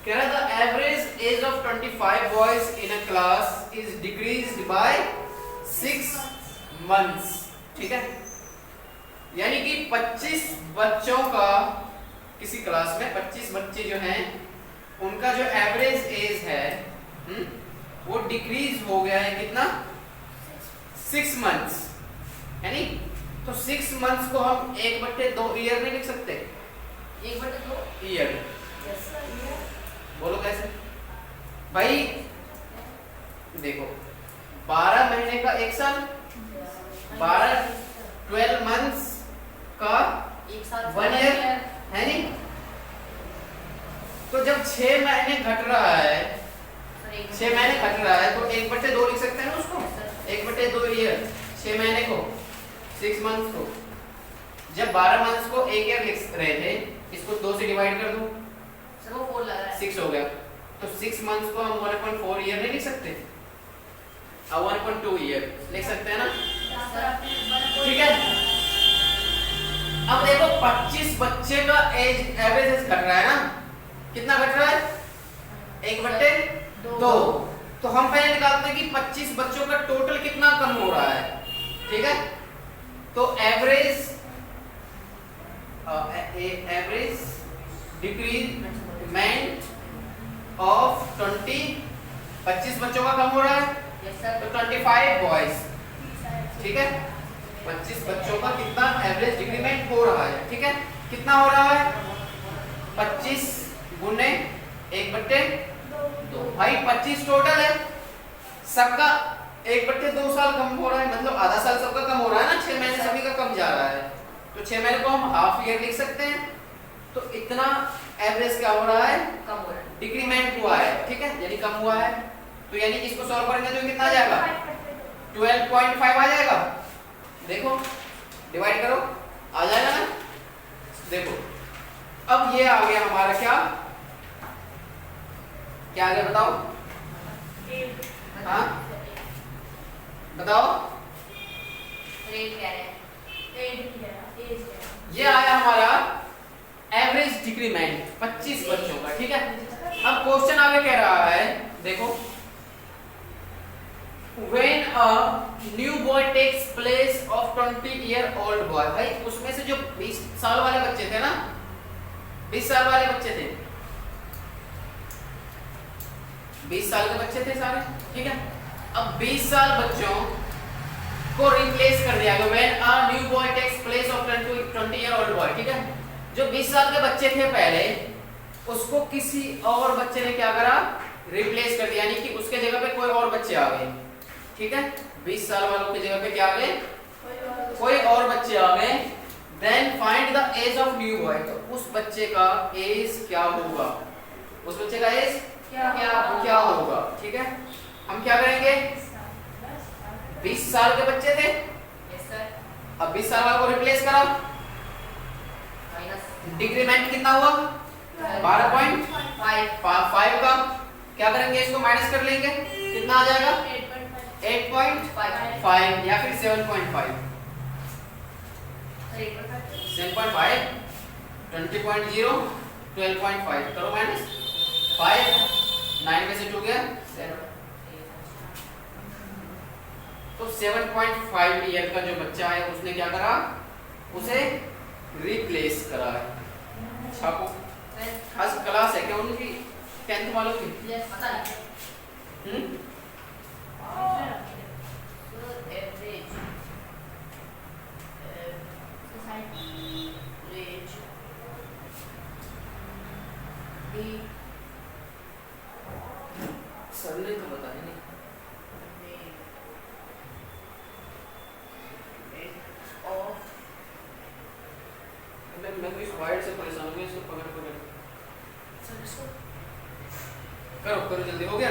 कह रहा था average age of 25 boys in a class is decreased bye 6 months, ठीक है, यानी कि 25 बच्चों का किसी क्लास में 25 बच्चे जो हैं उनका जो एवरेज एज है वो डिक्रीज हो गया है कितना, 6 मंथ्स, यानी तो 6 मंथ्स को हम 1/2 ईयर नहीं लिख सकते, 1/2 ईयर। Yes sir. बोलो कैसे भाई, देखो 12 महीने का 1 साल, 12 मंथ्स का एक साल 1 ईयर है नहीं, तो जब 6 महीने घट रहा है, 6 महीने घट रहा है तो 1/2 लिख सकते हैं ना उसको, 1/2 ईयर 6 महीने को, 6 मंथ्स को। जब 12 मंथ्स को 1 ईयर लिख रहे थे, इसको 2 से डिवाइड कर दो, सर वो 4 लग रहा है। 6 हो गया, तो 6 मंथ्स को हम 1.4 ईयर नहीं लिख सकते, अब 1.2 ईयर लिख सकते हैं ना, ठीक है। अब देखो 25 बच्चे का एज एवरेज एज घट रहा है ना, कितना घट रहा है, 1/2, तो हम पहले निकालते हैं कि 25 बच्चों का टोटल कितना कम हो रहा है, ठीक है, तो एवरेज डिक्रीजमेंट ऑफ 25 बच्चों का कम हो रहा है, यस सर। तो 25 बॉयज, ठीक है, 25 बच्चों का कितना एवरेज डिक्रीमेंट हो रहा है, ठीक है, कितना हो रहा है, 25 गुने 1/2, भाई 25 टोटल है, सबका 1/2 साल कम हो रहा है, मतलब आधा साल सबका कम हो रहा है ना, 6 महीने सभी का कम जा रहा है, तो 6 महीने को हम हाफ ईयर लिख सकते हैं, तो इतना एवरेज क्या हो रहा है, कम हो रहा है। डिक्रीमेंट हुआ है, ठीक है, यानी कम हुआ है, तो यानी इसको सॉल्व करेंगे तो कितना आ जाएगा, 12.5 आ जाएगा, देखो डिवाइड करो आ जाएगा ना, देखो अब ये आ गया हमारा क्या क्या आ गया बताओ, हाँ बताओ, रेट कह रहे हैं। ये आया हमारा एवरेज डिक्रीमेंट 25 बच्चों का, ठीक है। अब क्वेश्चन आगे कह रहा है, देखो when a new boy takes place of 20-year-old boy, भाई उसमें से जो 20 साल वाले बच्चे थे ना, 20 साल वाले बच्चे थे, 20 साल के बच्चे थे सारे, ठीक है, अब 20 साल बच्चों को रिप्लेस कर दिया गया when a new boy takes place of 20-year-old boy, ठीक है, जो 20 साल के बच्चे थे पहले उसको किसी और बच्चे ने क्या करा, रिप्लेस कर दिया, यानी कि उसके जगह पे कोई और बच्चे आ गए, ठीक है, 20 साल वालों की जगह पे क्या आ गए, कोई और बच्चे आ गए, then find the age of new boy, तो उस बच्चे का एज क्या होगा, उस बच्चे का एज क्या होगा, ठीक है, हम क्या करेंगे 20 साल के बच्चे थे, यस सर अब 20 साल वाले को रिप्लेस करा, माइनस डिक्रीमेंट कितना हुआ 12.5 का, क्या करेंगे इसको माइनस कर लेंगे, कितना आ जाएगा 8.5 या फिर 7.5, 7.5 20.0 12.5 करो माइनस 5 9 में से 2 गया 7, तो 7.5 ईयर का जो बच्चा है उसने क्या करा, उसे रिप्लेस करा है। छापो, आज क्लास है क्या उनकी 10th वालों की? पता नहीं सर ने तो बताया नहीं। मैं तो इस वाइड से परेशान हूँ, इसको पकड़ करो करो जल्दी, हो गया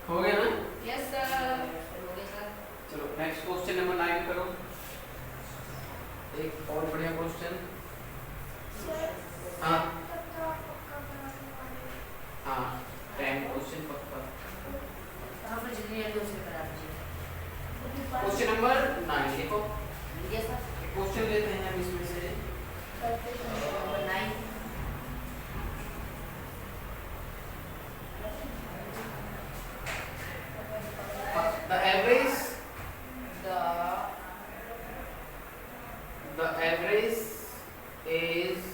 हो गया ना? यस सर हो गया सर चलो नेक्स्ट क्वेश्चन नंबर 9 करो, एक और बढ़िया क्वेश्चन। हाँ हाँ 10 क्वेश्चन पक्का। पर जितनी जल्दी उसे करा दीजिए क्वेश्चन नंबर 9 देखो, यस सर क्वेश्चन लेते हैं हम इसमें से। Number 9 the average the average age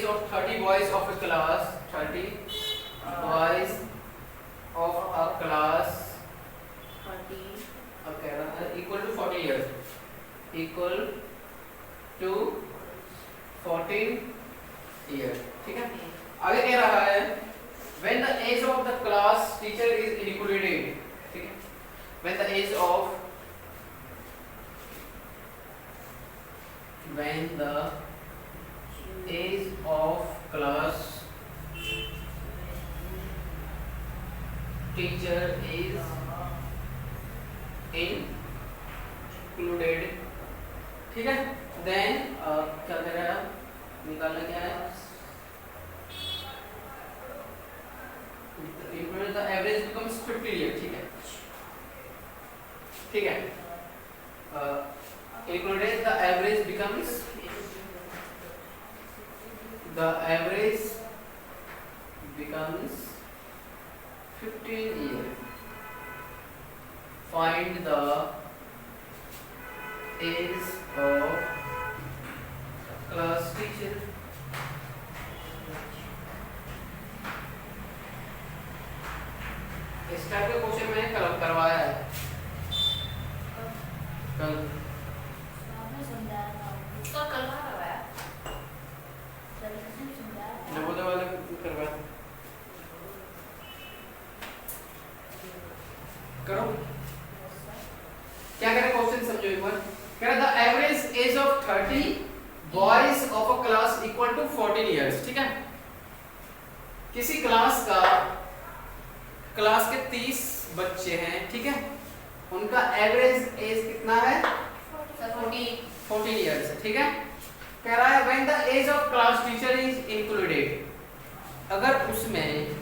of 30 boys of a class, 30 boys of a class 40 equal to 40 years, equal to 14 years, ठीक है। आगे कह रहा है when the age of the class teacher is included, ठीक है, when the age of class teacher is included, ठीक है। then क्या कह रहा है, निकालना क्या है, the average becomes 50 years, ठीक है, ठीक है। included the average becomes 15 years. Find the age of class teacher. इस टाइप के क्वेश्चन मैंने कल करवाया है, कल उसका कल कहाँ करवाया नवोदय वाले करवाया, करो क्या कह रहे क्वेश्चन समझो एक बार। कह रहा the average age of 30 boys of a class equal to 14 years, ठीक है। किसी क्लास के 30 बच्चे हैं, ठीक है, उनका एवरेज एज कितना है 14 इयर्स है, ठीक है। कह रहा है when the age of class teacher is included, अगर उसमें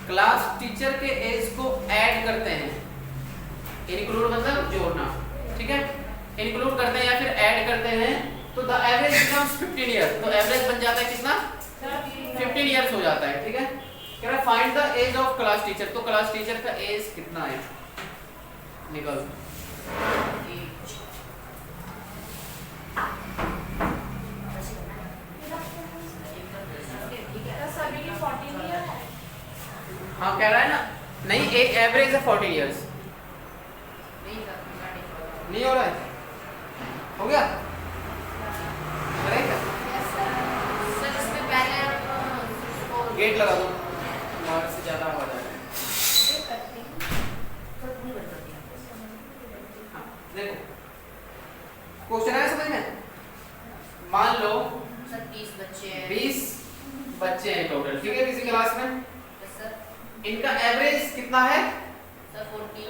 क्लास टीचर के एज को ऐड करते हैं, इंक्लूड मतलब जोड़ना, ठीक है, इंक्लूड करते हैं या फिर ऐड करते हैं, तो द एवरेज बिकम्स 15 इयर्स, तो एवरेज बन जाता है कितना 15 इयर्स हो जाता है, ठीक है। कह रहा है find the age of class teacher, तो क्लास टीचर का एज कितना है, निकाल सभी की 14 ईयर है। हाँ कह रहा है ना, नहीं एक एवरेज है 14 इयर्स, नहीं हो रहा है, हो गया करेक्ट। सर इसमें पहले गेट लगा दो, मार्क से ज्यादा आवाज आ रहा है। हाँ, देखो क्वेश्चन आया समझ में, इनका एवरेज कितना है? सर 40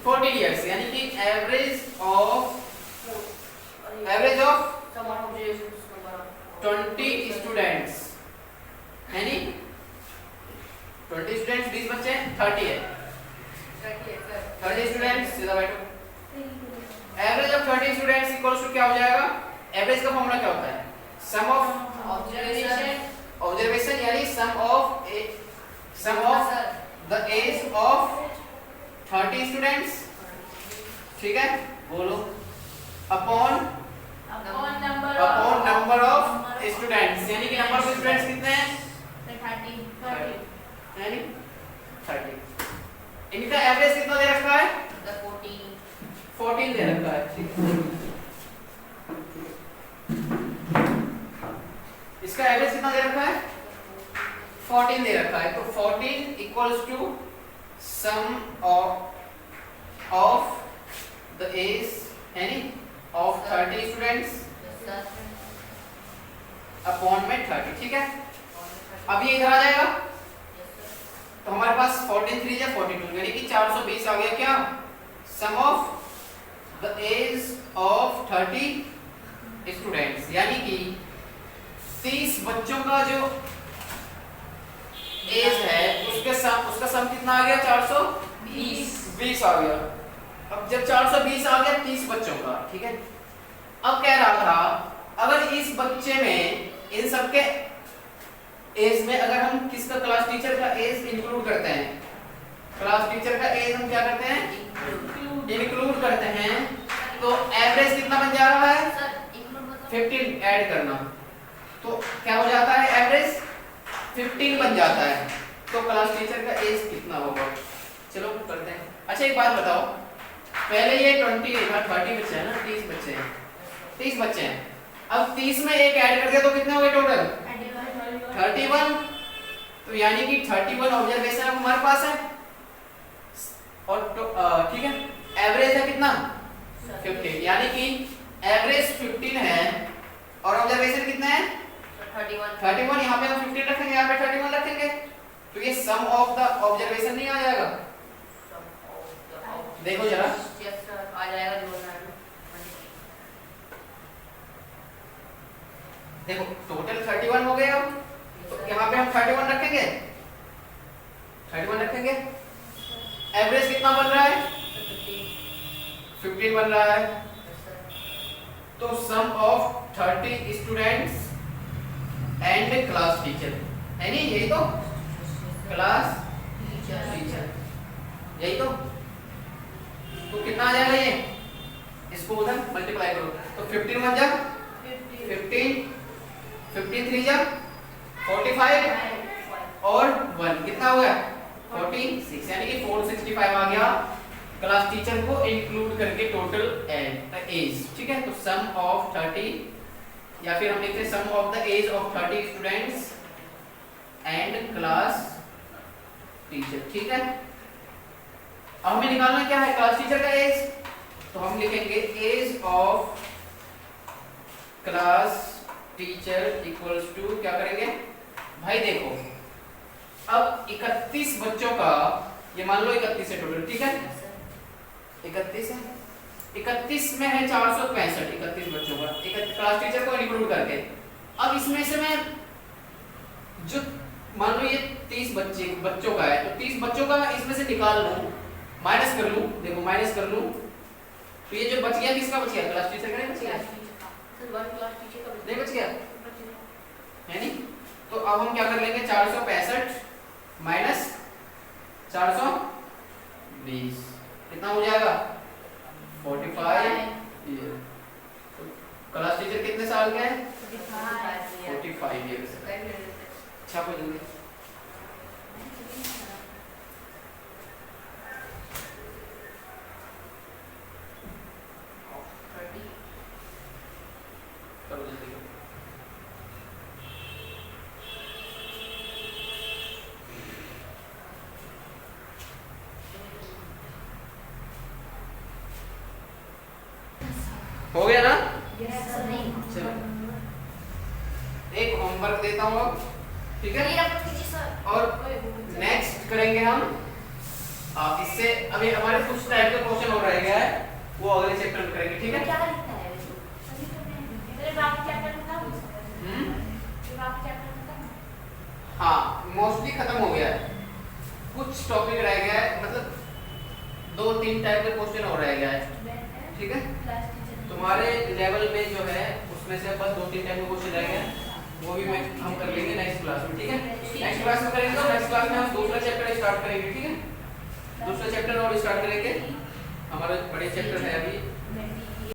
14 इयर्स, यानी कि average of sum observations number 20 students, है नी 20 स्टूडेंट्स 20 बच्चे हैं, 30 है 30 स्टूडेंट्स, सीधा बैठो। Average of 30 students equals to क्या हो जाएगा? एवरेज का फॉर्मूला क्या होता है? सम ऑफ ऑब्जर्वेशन यानी sum of the age of 30 students, ठीक है, बोलो, अपॉन नंबर ऑफ स्टूडेंट्स, यानी कि नंबर ऑफ स्टूडेंट्स कितने हैं? 30 यानी 30। इनका एवरेज कितना दे रखा है? 14 दे रखा है, ठीक है। इसका एवरेज कितना दे रखा है? 14 दे रखा है, तो 14 equals to sum of the age यानी ऑफ 30 स्टूडेंट्स अपॉन में 30, ठीक है। अब ये इधर आ जाएगा, तो हमारे पास 14 3 या 42 यानी कि 420 आ गया। क्या? Sum of the age of 30 students, यानी कि 30 बच्चों का जो एज है उसका सम कितना आ गया? 420 आ गया। अब जब 420 आ गया 30 बच्चों का, ठीक है। अब कह रहा था अगर इस बच्चे में इन सबके एज में अगर हम किसका क्लास टीचर का एज इंक्लूड करते हैं, क्लास टीचर का एज हम क्या करते हैं? इंक्लूड करते हैं, तो एवरेज कितना बन जा रहा है? 15 ऐड करना, तो क्या हो जाता है? एवरेज 15 बन जाता है। तो क्लास टीचर का एज कितना होगा? चलो करते हैं। अच्छा एक बात बताओ, पहले ये 30 बच्चे हैं ना, 30 बच्चे हैं, 30 बच्चे हैं। अब 30 में एक ऐड कर दिया तो कितने हो गए टोटल? 31। तो यानी कि 31 ऑब्जर्वेशन हमारे पास है, और ठीक है, एवरेज है कितना? 15, यानी कि एवरेज 15 है और ऑब्जर्वेशन कितना है? 31। यहाँ पे हम 15 रखेंगे, यहाँ पे 31 रखेंगे, तो ये सम ऑफ द ऑब्जर्वेशन नहीं आ जाएगा? देखो जरा, आ जाएगा। देखो टोटल 31 हो गया, तो यहाँ पे हम 31 रखेंगे, 31 रखेंगे। एवरेज कितना बन रहा है? 15 बन रहा है। तो sum of 30 students and class teacher, है नहीं? यही तो क्लास टीचर, यही तो कितना आ जाएगा ये? इसको उधर मल्टीप्लाई करो, तो 15 बन जा 15 3 जा 45 और 1 कितना हो गया? 46, यानी कि 465 आ गया क्लास टीचर को इंक्लूड करके टोटल एज, ठीक है। तो सम ऑफ 30, या फिर हम लिखते हैं sum of the age of 30 students and class teacher, ठीक है। अब हमें निकालना क्या है? क्लास टीचर का एज, तो हम लिखेंगे age of class teacher equals to, क्या करेंगे भाई? देखो अब 31 बच्चों का, ये मान लो 31 है टोटल, ठीक है, 31 है, 31 में है 465, 31 बच्चों का क्लास टीचर को इंक्लूड करके। अब इसमें से मैं जो मान लो ये 30 बच्चों का है, तो 30 बच्चों का इसमें से निकाल लूं, माइनस कर लूं, देखो माइनस कर लूं, तो ये जो बच गया किसका बच गया? क्लास टीचर का नहीं बच गया? नहीं बच गया, है नहीं? तो अब हम क्या कर लेंगे? 465 माइनस 420 कितना हो जाएगा? 45 ईयर। तो क्लास टीचर कितने साल के हैं? 45 ईयर्स। अच्छा को जल्दी करो, जल्दी करो। हो गया ना? चलो एक होमवर्क देता हूँ अब, ठीक है। और नेक्स्ट करेंगे हम इससे अभी हमारे कुछ टाइप के क्वेश्चन और रह गया है, वो अगले चैप्टर में करेंगे, ठीक है? क्या लिखता है वैसे? अभी तो मैं तेरे बाकी चैप्टर खत्म हो हम्म? तेरे बाकी चैप्टर खत्म हाँ मोस्टली खत्म हो गया है, कुछ टॉपिक रह गया है, मतलब 2-3 टाइप के क्वेश्चन और रह गया है, ठीक है? क्लास टीचर तुम्हारे लेवल में जो है उसमें से बस 2-3 टाइप के क्वेश्चन रह गए हैं, वो भी हम कर लेंगे नेक्स्ट क्लास में, ठीक है? नेक्स्ट क्लास में करेंगे, तो नेक्स्ट क्लास में हम दूसरा चैप्टर स्टार्ट करेंगे, ठीक है? दूसरा चैप्टर और स्टार्ट करेंगे, हमारे बड़े चैप्टर है अभी